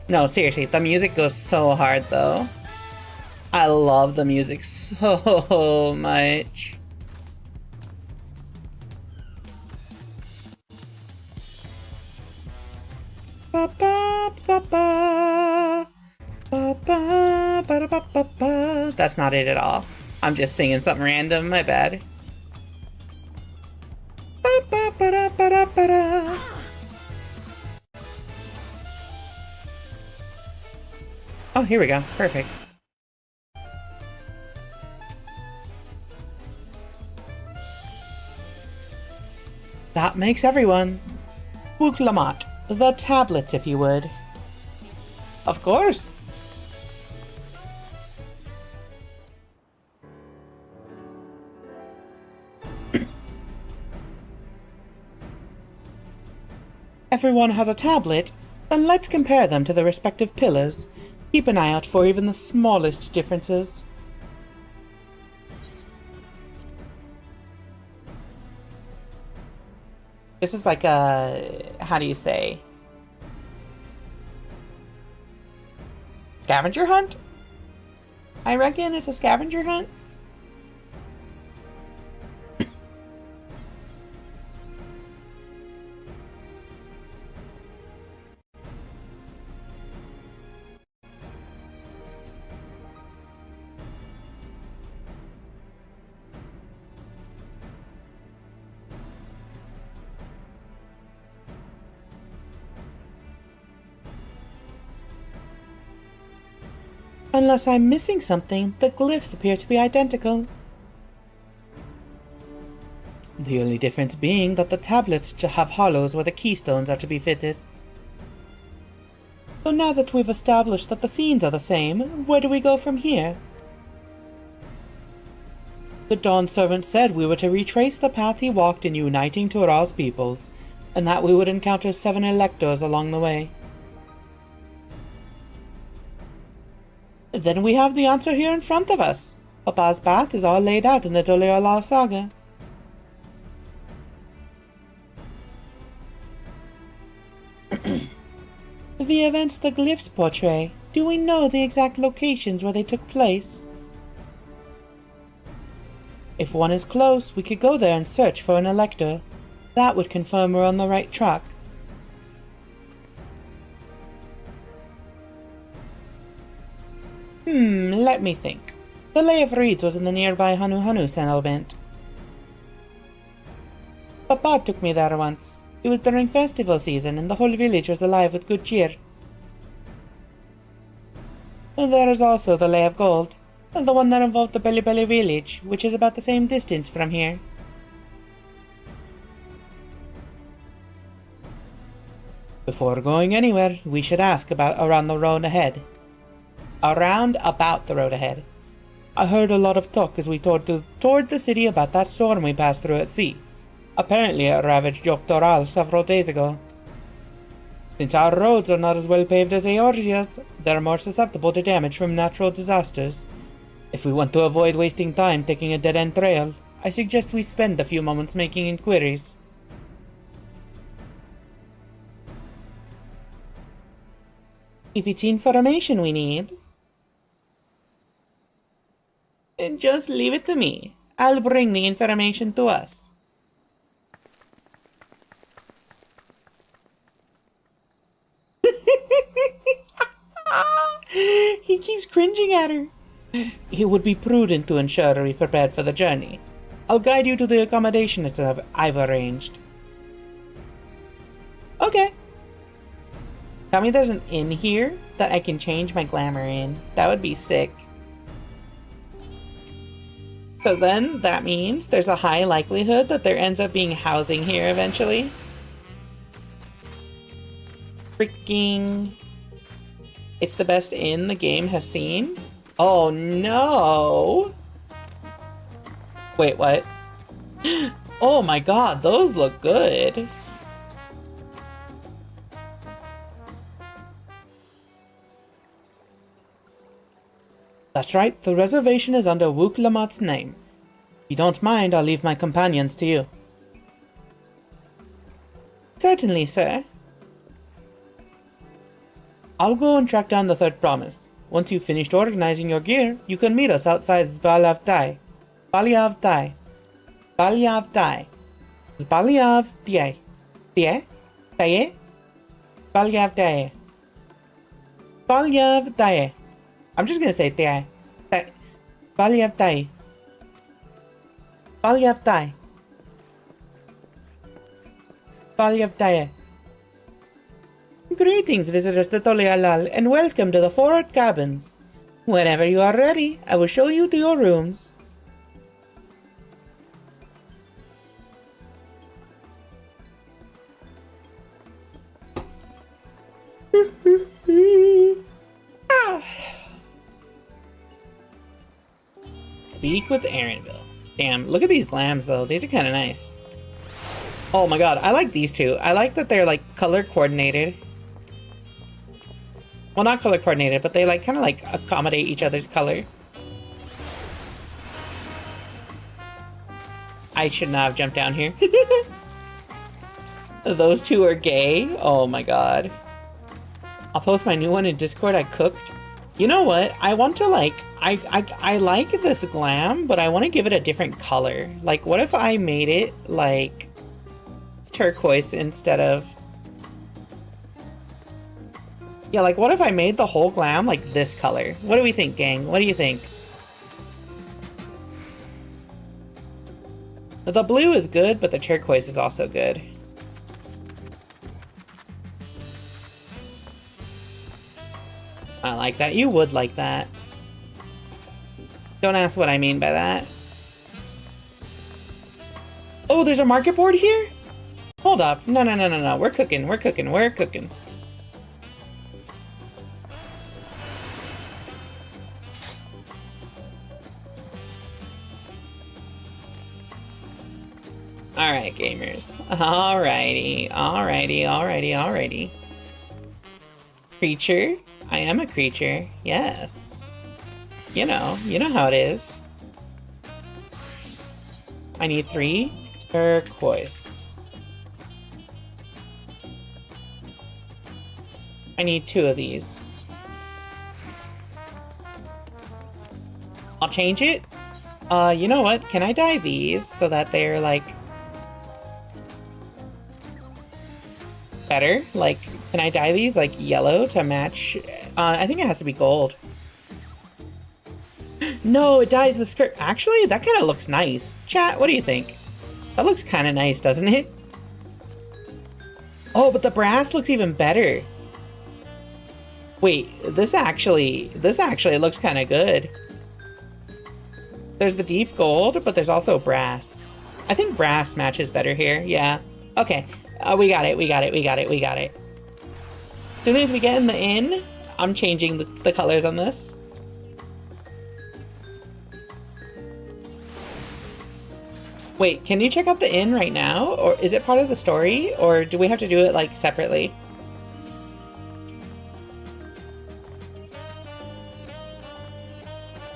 No, seriously, the music goes so hard though. I love the music so much. Ba ba ba ba ba ba ba ba ba ba. That's not it at all. I'm just singing something random, my bad. Ba-da. Oh, here we go. Perfect. That makes everyone. Wuklamat. The tablets, if you would. Of course. Everyone has a tablet, then let's compare them to the respective pillars. Keep an eye out for even the smallest differences. This is like a, how do you say? Scavenger hunt? I reckon it's a scavenger hunt. Unless I'm missing something, the glyphs appear to be identical. The only difference being that the tablets have hollows where the keystones are to be fitted. So now that we've established that the scenes are the same, where do we go from here? The Dawn Servant said we were to retrace the path he walked in uniting Tural's peoples, and that we would encounter 7 electors along the way. Then we have the answer here in front of us. Papa's path is all laid out in the Tuliyollal saga. The events the glyphs portray, do we know the exact locations where they took place? If one is close, we could go there and search for an elector. That would confirm we're on the right track. Let me think. The Lay of Reeds was in the nearby Hanu settlement. Papa took me there once. It was during festival season and the whole village was alive with good cheer. And there is also the Lay of Gold, the one that involved the Belly village, which is about the same distance from here. Before going anywhere, we should ask about around the road ahead. Around about the road ahead. I heard a lot of talk as we toward the city about that storm we passed through at sea. Apparently it ravaged Yoktoral several days ago. Since our roads are not as well paved as Eorgia's, they're more susceptible to damage from natural disasters. If we want to avoid wasting time taking a dead-end trail, I suggest we spend a few moments making inquiries. If it's information we need, then just leave it to me. I'll bring the information to us. He keeps cringing at her. It would be prudent to ensure we prepared for the journey. I'll guide you to the accommodations I've arranged. Okay. Tell me there's an inn here that I can change my glamour in. That would be sick. Because then that means there's a high likelihood that there ends up being housing here eventually. Freaking... It's the best inn the game has seen? Oh no! Wait, what? Oh my god, those look good! That's right, the reservation is under Wuklamat's name. If you don't mind, I'll leave my companions to you. Certainly, sir. I'll go and track down the third promise. Once you've finished organizing your gear, you can meet us outside Zbalavdai. Zbalavdai. Zbalavdai. Zbalavdai. Tie? Tie? Zbalavdai. Zbalavdai. I'm just gonna say Tie. Zbalavdai. Zbalavdai. Valyavdaya. Greetings, visitors to Tolialal, and welcome to the Forward Cabins. Whenever you are ready, I will show you to your rooms. Speak with Aaronville. Damn, look at these glams though. These are kind of nice. Oh my god, I like these two. I like that they're like color coordinated. Well, not color coordinated, but they like kind of like accommodate each other's color. I should not have jumped down here. Those two are gay. Oh my god. I'll post my new one in Discord. I cooked. You know what? I want to like, I like this glam, but I want to give it a different color. Like, what if I made it like turquoise instead of... Yeah, like what if I made the whole glam like this color? What do we think, gang? What do you think? The blue is good, but the turquoise is also good. I like that. You would like that. Don't ask what I mean by that. Oh, there's a market board here? Hold up. No. We're cooking. Alright, gamers. Alrighty. Creature? I am a creature. Yes. You know how it is. I need 3 turquoise. I need 2 of these. I'll change it. You know what? Can I dye these so that they're like better? Like, can I dye these like yellow to match? I think it has to be gold. No, it dyes the skirt. Actually, that kind of looks nice. Chat, what do you think? That looks kind of nice, doesn't it? Oh, but the brass looks even better. Wait, this actually looks kind of good. There's the deep gold, but there's also brass. I think brass matches better here. Yeah. Okay. We got it. As soon as we get in the inn, I'm changing the colors on this. Wait, can you check out the inn right now? Or is it part of the story? Or do we have to do it like separately?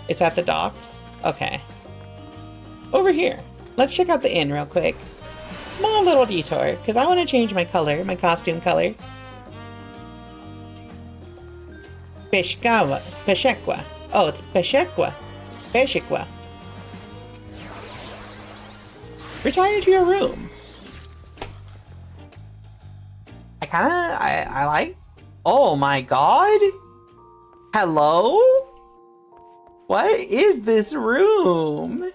It's at the docks? Okay. Over here. Let's check out the inn real quick. Small little detour, because I want to change my color, my costume color. Peshekwa. Oh, it's Peshekwa. Retire to your room. I like... Oh my god! Hello? What is this room?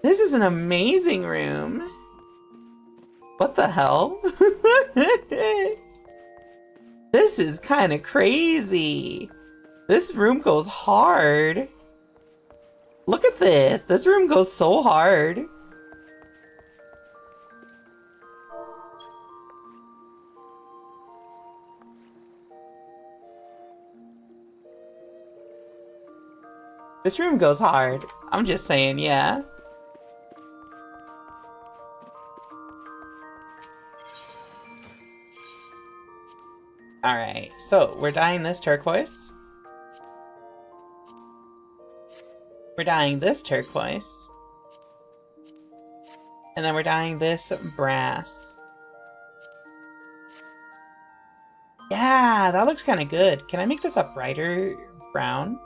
This is an amazing room. What the hell? This is kind of crazy. This room goes hard. Look at this. This room goes so hard. This room goes hard. I'm just saying, yeah. Alright, so we're dyeing this turquoise. We're dyeing this turquoise. And then we're dyeing this brass. Yeah, that looks kind of good. Can I make this a brighter brown?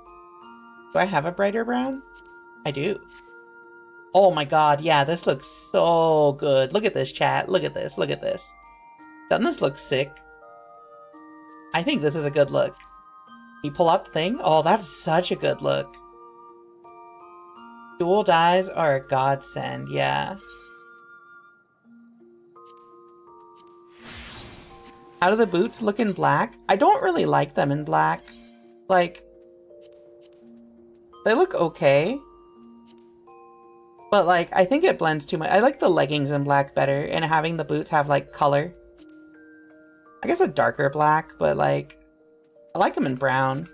Do I have a brighter brown? I do. Oh my god, yeah, this looks so good. Look at this, chat. Look at this. Doesn't this look sick? I think this is a good look. You pull out the thing? Oh, that's such a good look. Dual dyes are a godsend, yeah. How do the boots look in black? I don't really like them in black. Like, they look okay. But like, I think it blends too much. I like the leggings in black better and having the boots have like color. I guess a darker black, but like, I like them in brown.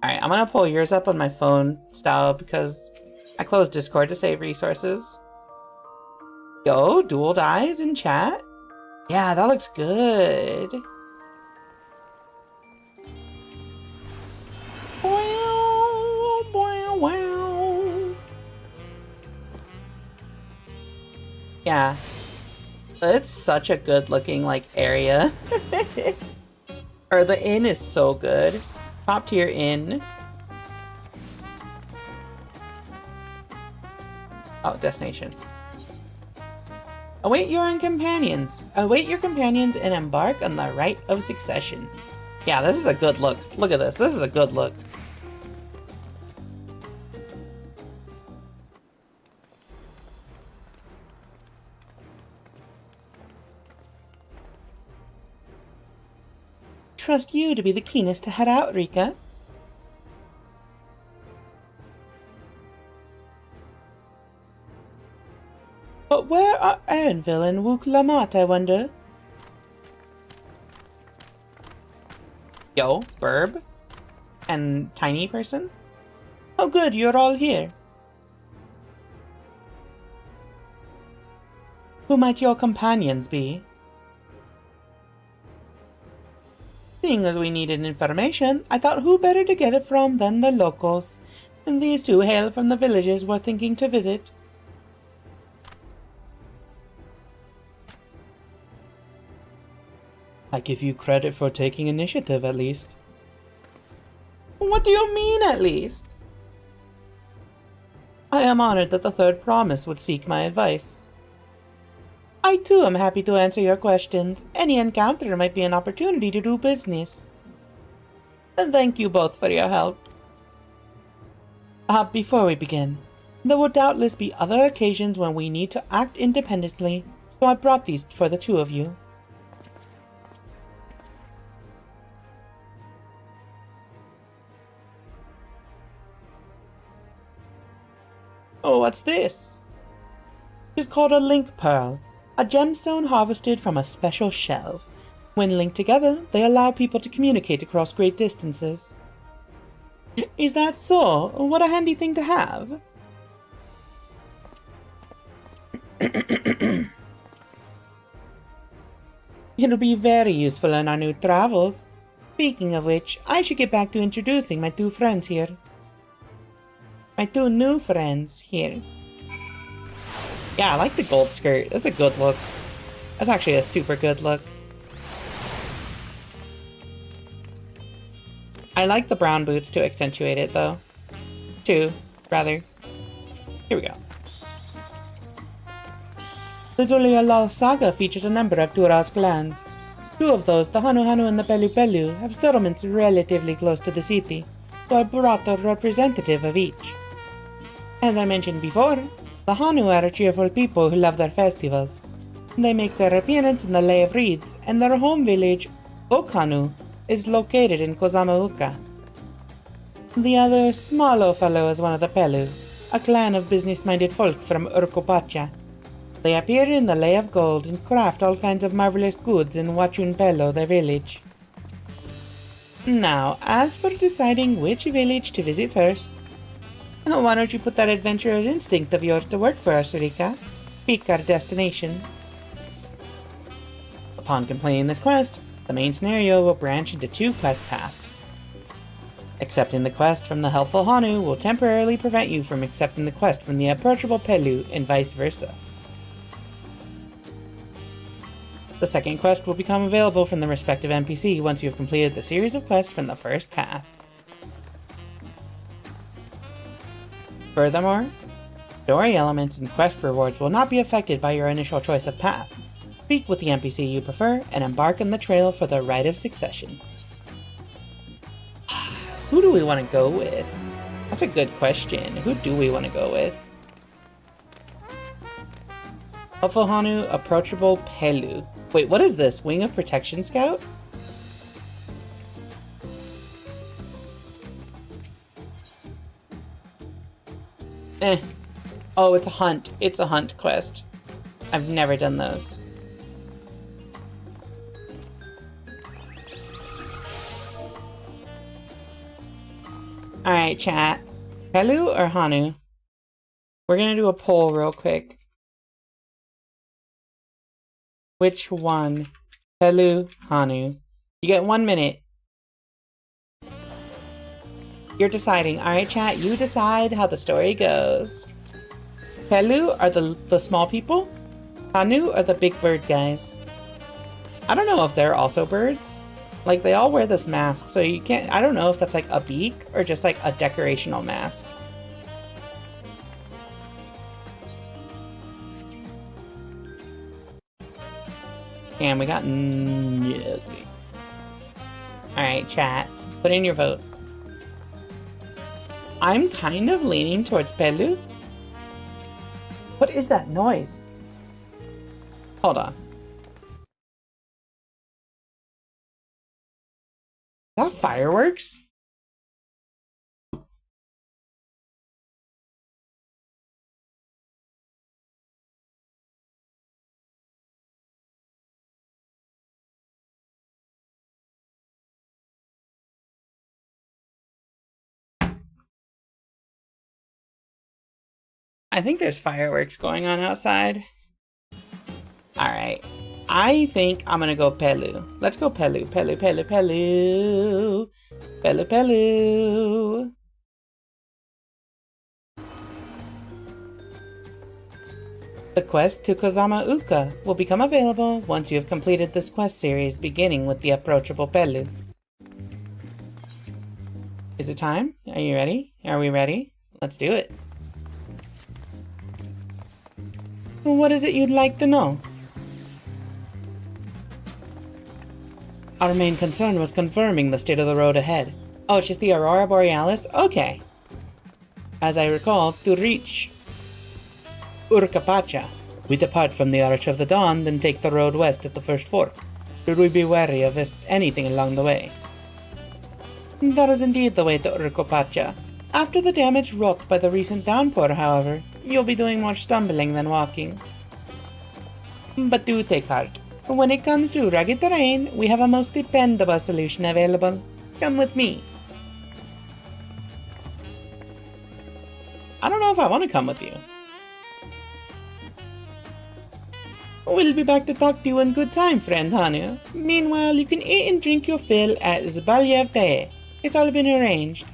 Alright, I'm gonna pull yours up on my phone style because I closed Discord to save resources. Yo, dual dyes in chat? Yeah, that looks good. Wow, wow, wow. Yeah. It's such a good looking like area. Or the inn is so good. Top tier inn. Oh, destination. Await your companions. Await your companions and embark on the rite of succession. Yeah, this is a good look. Look at this. This is a good look. Trust you to be the keenest to head out, Rika. But where are Aaronville and Wook-Lamont, I wonder? Yo, Burb? And Tiny Person? Oh good, you're all here. Who might your companions be? Seeing as we needed information, I thought who better to get it from than the locals. And these two hail from the villages we're thinking to visit. I give you credit for taking initiative, at least. What do you mean, at least? I am honored that the Third Promise would seek my advice. I too am happy to answer your questions. Any encounter might be an opportunity to do business. And thank you both for your help. Before we begin, there will doubtless be other occasions when we need to act independently, so I brought these for the two of you. Oh, what's this? It's called a link pearl, a gemstone harvested from a special shell. When linked together, they allow people to communicate across great distances. Is that so? What a handy thing to have. It'll be very useful in our new travels. Speaking of which, I should get back to introducing my two friends here. My two new friends here. Yeah, I like the gold skirt. That's a good look. That's actually a super good look. I like the brown boots to accentuate it, though. Two, rather. Here we go. The Tuliyollal saga features a number of Turas clans. Two of those, the Hanu Hanu and the Pelu Pelu, have settlements relatively close to the city, so I brought a representative of each. As I mentioned before, the Hanu are a cheerful people who love their festivals. They make their appearance in the Lay of Reeds, and their home village, Okhanu, is located in Kozamauka. The other, smaller fellow, is one of the Pelu, a clan of business-minded folk from Urkopacha. They appear in the Lay of Gold and craft all kinds of marvelous goods in Wachun Pelo, their village. Now, as for deciding which village to visit first, why don't you put that adventurer's instinct of yours to work for us, Rika? Pick our destination. Upon completing this quest, the main scenario will branch into two quest paths. Accepting the quest from the helpful Hanu will temporarily prevent you from accepting the quest from the approachable Pelu and vice versa. The second quest will become available from the respective NPC once you have completed the series of quests from the first path. Furthermore, story elements and quest rewards will not be affected by your initial choice of path. Speak with the NPC you prefer and embark on the trail for the rite of succession. Who do we want to go with? That's a good question. Who do we want to go with? Helpful Hanu, approachable Pelu. Wait, what is this? Wing of Protection Scout? Oh, it's a hunt. It's a hunt quest. I've never done those. Alright, chat. Pelu or Hanu? We're gonna do a poll real quick. Which one? Pelu, Hanu. You get 1 minute. You're deciding. Alright, chat, you decide how the story goes. Pelu are the small people. Hanu are the big bird guys. I don't know if they're also birds. Like, they all wear this mask, so you can't... I don't know if that's like a beak or just like a decorational mask. And we got nothing. Alright, chat. Put in your vote. I'm kind of leaning towards Pelu. What is that noise? Hold on. Is that fireworks? I think there's fireworks going on outside. Alright. I think I'm gonna go Pelu. Let's go Pelu. Pelu, Pelu, Pelu. Pelu, Pelu. The quest to Kozama Uka will become available once you have completed this quest series, beginning with the approachable Pelu. Is it time? Are you ready? Are we ready? Let's do it. What is it you'd like to know? Our main concern was confirming the state of the road ahead. Oh, it's just the Aurora Borealis? Okay. As I recall, to reach Urkapacha, we depart from the Arch of the Dawn, then take the road west at the first fork. Should we be wary of anything along the way? That is indeed the way to Urkapacha. After the damage wrought by the recent downpour, however, you'll be doing more stumbling than walking. But do take heart. When it comes to rugged terrain, we have a most dependable solution available. Come with me. I don't know if I want to come with you. We'll be back to talk to you in good time, friend Hanu. Meanwhile, you can eat and drink your fill at Zbalyev Day. It's all been arranged.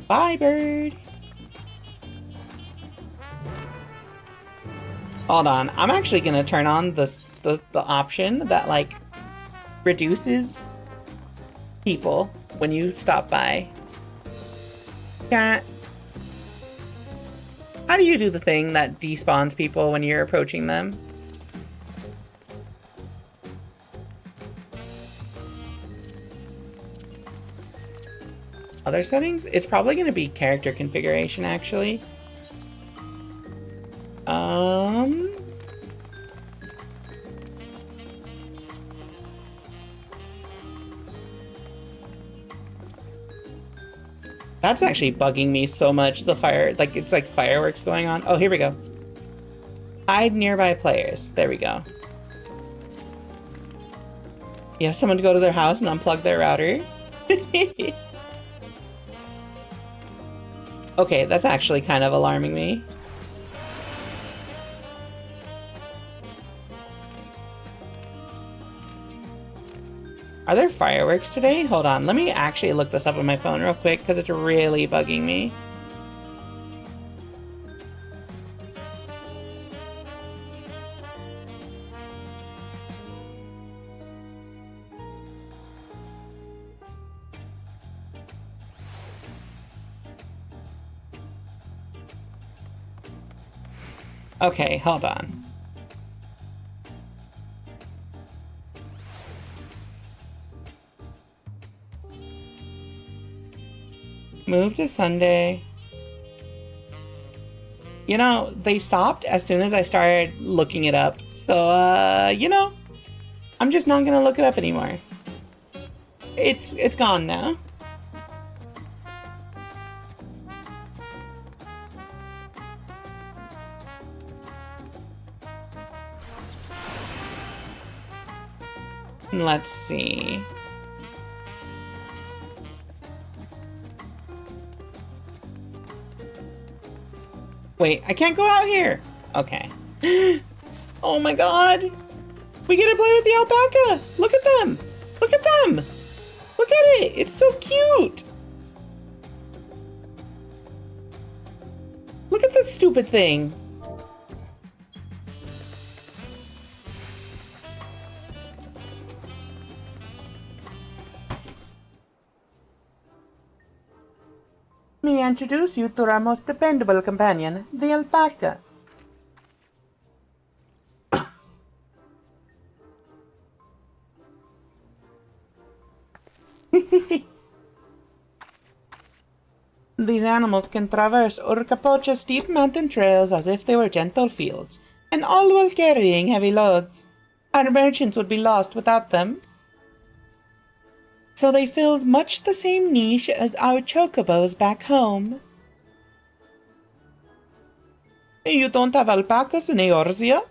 Bye, bird. Hold on, I'm actually gonna turn on the option that like reduces people when you stop by. Cat. How do you do the thing that despawns people when you're approaching them? Other settings? It's probably gonna be character configuration actually. That's actually bugging me so much, the fire, like, it's like fireworks going on. Oh, here we go. Hide nearby players. There we go. You have someone to go to their house and unplug their router. Okay, that's actually kind of alarming me. Are there fireworks today? Hold on, let me actually look this up on my phone real quick because it's really bugging me. Okay, hold on. Move to Sunday. You know, they stopped as soon as I started looking it up. So, you know, I'm just not gonna look it up anymore. It's gone now. Let's see. Wait, I can't go out here. Okay. Oh my god. We get to play with the alpaca. Look at them. Look at them. Look at it. It's so cute. Look at this stupid thing. May I introduce you to our most dependable companion, the alpaca. These animals can traverse Urkapocha's steep mountain trails as if they were gentle fields, and all while carrying heavy loads. Our merchants would be lost without them. So they filled much the same niche as our chocobos back home. You don't have alpacas in Eorzea?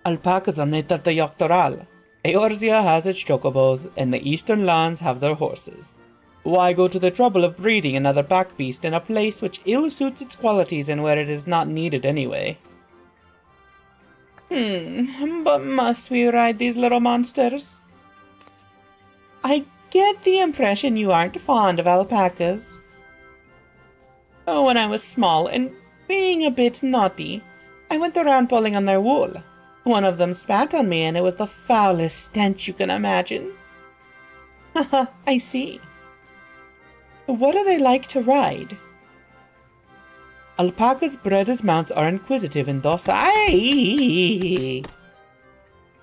Alpacas are native to Dawntrail. Eorzea has its chocobos, and the eastern lands have their horses. Why go to the trouble of breeding another pack beast in a place which ill suits its qualities and where it is not needed anyway? But must we ride these little monsters? I get the impression you aren't fond of alpacas. Oh, when I was small and being a bit naughty, I went around pulling on their wool. One of them spat on me and it was the foulest stench you can imagine. Haha, I see. What do they like to ride? Alpacas bred as mounts are inquisitive and docile.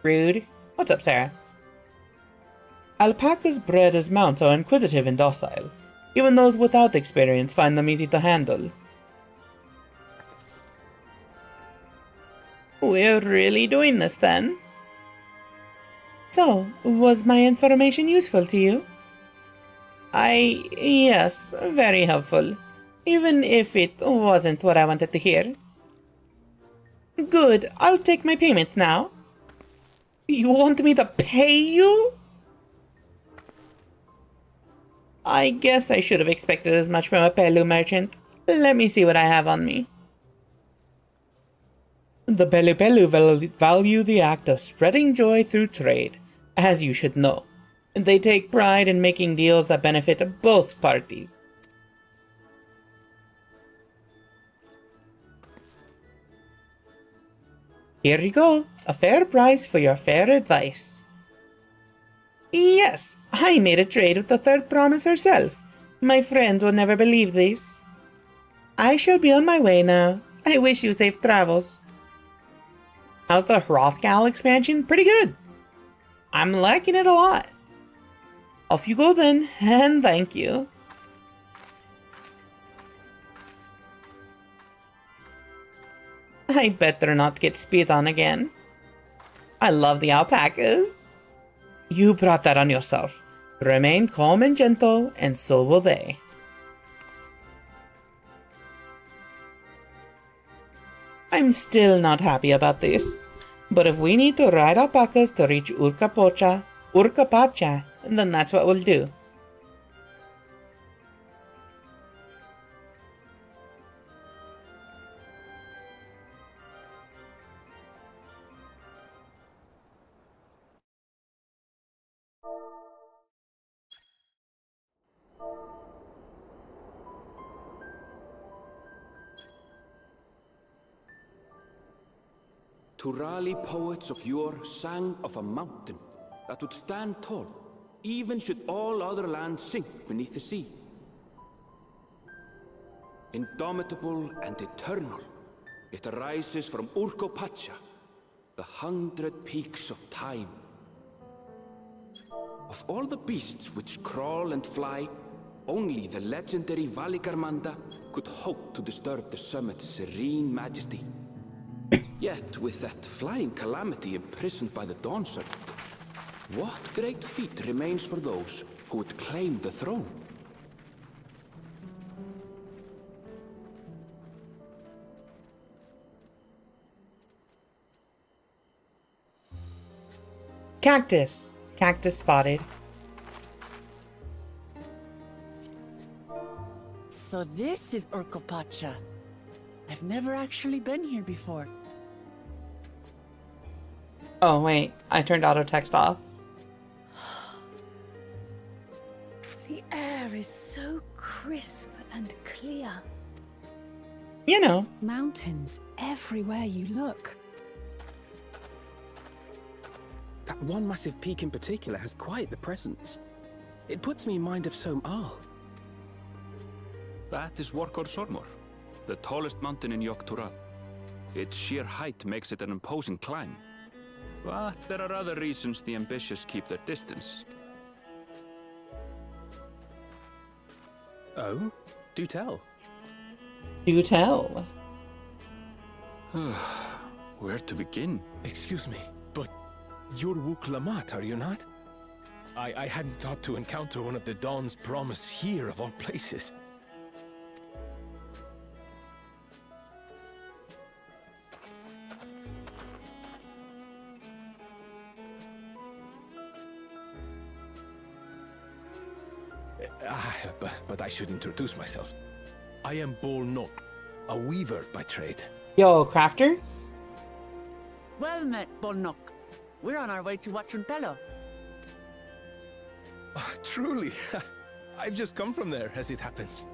Rude. What's up, Sarah? Alpacas bred as mounts are inquisitive and docile. Even those without experience find them easy to handle. We're really doing this then? So, was my information useful to you? Yes, very helpful. Even if it wasn't what I wanted to hear. Good, I'll take my payment now. You want me to pay you? I guess I should have expected as much from a Pelu merchant. Let me see what I have on me. The Pelu value the act of spreading joy through trade, as you should know. They take pride in making deals that benefit both parties. Here you go, a fair price for your fair advice. Yes, I made a trade with the third promise herself. My friends will never believe this. I shall be on my way now. I wish you safe travels. How's the Hrothgal expansion? Pretty good. I'm liking it a lot. Off you go then, and thank you. I better not get spit on again. I love the alpacas. You brought that on yourself. Remain calm and gentle, and so will they. I'm still not happy about this, but if we need to ride alpacas to reach Urkapacha, then that's what we'll do. Turali poets of yore sang of a mountain that would stand tall, even should all other lands sink beneath the sea. Indomitable and eternal, it arises from Urkopacha, the 100 peaks of time. Of all the beasts which crawl and fly, Only the legendary Valigarmanda could hope to disturb the summit's serene majesty. Yet, with that flying calamity imprisoned by the Dawn Serpent, what great feat remains for those who would claim the throne? Cactus. Cactus spotted. So this is Urkopacha. I've never actually been here before. Oh, wait. I turned auto text off. The air is so crisp and clear. You know. Mountains everywhere you look. That one massive peak in particular has quite the presence. It puts me in mind of Som-Al. That is Workor Sormor, the tallest mountain in Yogg-Tural. Its sheer height makes it an imposing climb. But there are other reasons the ambitious keep their distance. Oh? Do tell. Do tell. Where to begin? Excuse me, but you're Wuk Lamat, are you not? I hadn't thought to encounter one of the Dawn's promise here of all places. But I should introduce myself. I am Bol Nok, a weaver by trade. Yo, crafter? Well met, Bolnok. We're on our way to Watrunpelo. Oh, truly. I've just come from there, as it happens.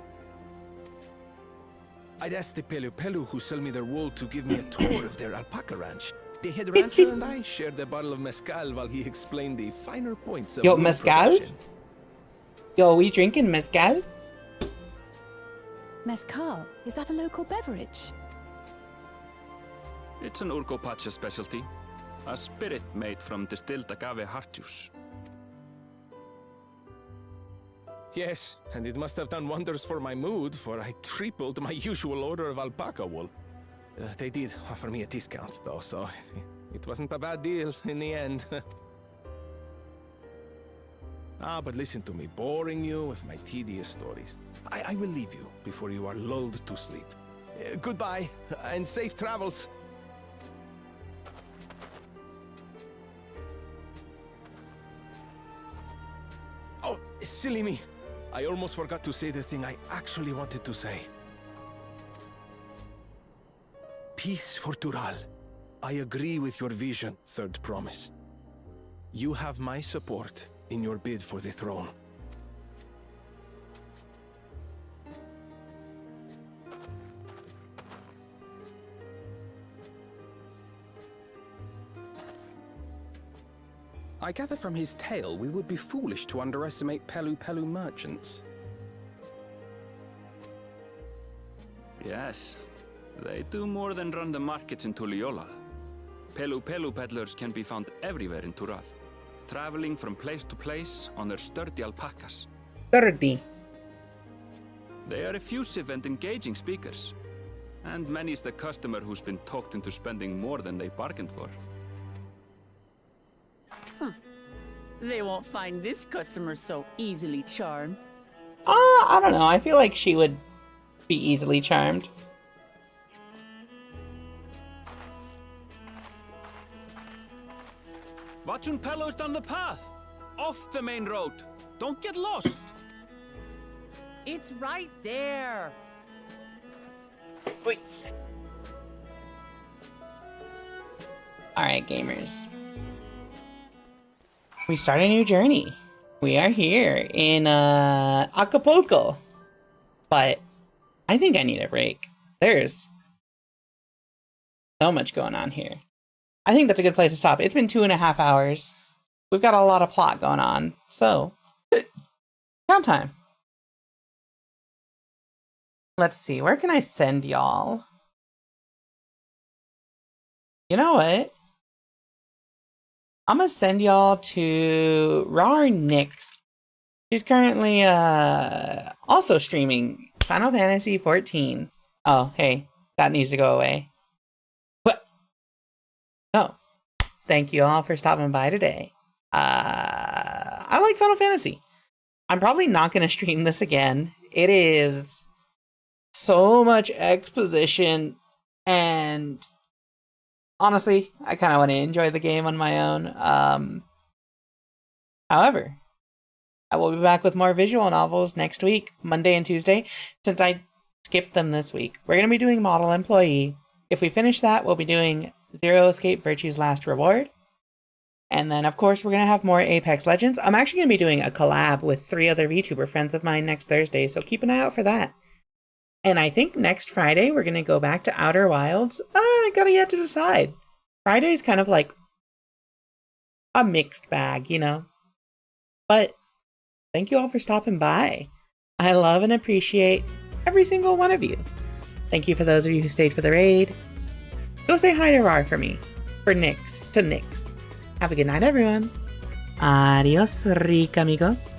I'd asked the Pelu Pelu who sell me their wool to give me a tour of their alpaca ranch. The head rancher and I shared a bottle of mezcal while he explained the finer points of Yo, wool mezcal? production. Yo, we drinking mezcal? Mezcal, is that a local beverage? It's an Urkopacha specialty. A spirit made from distilled agave heart juice. Yes, and it must have done wonders for my mood, for I tripled my usual order of alpaca wool. They did offer me a discount, though, so it wasn't a bad deal in the end. But listen to me, boring you with my tedious stories. I will leave you before you are lulled to sleep. Goodbye, and safe travels. Oh, silly me. I almost forgot to say the thing I actually wanted to say. Peace for Tural. I agree with your vision, Third Promise. You have my support in your bid for the throne. I gather from his tale we would be foolish to underestimate Pelu Pelu merchants. Yes, they do more than run the markets in Tuliyollal. Pelu Pelu peddlers can be found everywhere in Tural, traveling from place to place on their sturdy alpacas. Sturdy. They are effusive and engaging speakers, and many's the customer who's been talked into spending more than they bargained for. They won't find this customer so easily charmed. I don't know. I feel like she would be easily charmed. Watrunpelo's down the path! Off the main road! Don't get lost! It's right there! Wait. Alright, gamers. We start a new journey. We are here in Acapulco. But I think I need a break. There's so much going on here. I think that's a good place to stop. It's been 2.5 hours. We've got a lot of plot going on. So, downtime. Let's see. Where can I send y'all? You know what? I'm gonna send y'all to Rar Nix She's currently also streaming Final Fantasy XIV. Oh, hey, that needs to go away. What? No. Thank you all for stopping by today. I like Final Fantasy. I'm probably not going to stream this again. It is so much exposition, and honestly, I kind of want to enjoy the game on my own. However, I will be back with more visual novels next week, Monday and Tuesday, since I skipped them this week. We're going to be doing Model Employee. If we finish that, we'll be doing Zero Escape Virtue's Last Reward. And then, of course, we're going to have more Apex Legends. I'm actually going to be doing a collab with 3 other VTuber friends of mine next Thursday, so keep an eye out for that. And I think next Friday, we're going to go back to Outer Wilds. I gotta yet to decide. Friday's kind of like a mixed bag, you know? But thank you all for stopping by. I love and appreciate every single one of you. Thank you for those of you who stayed for the raid. Go say hi to Rar for me. For Nyx, to Nyx. Have a good night, everyone. Adios, Rika, amigos.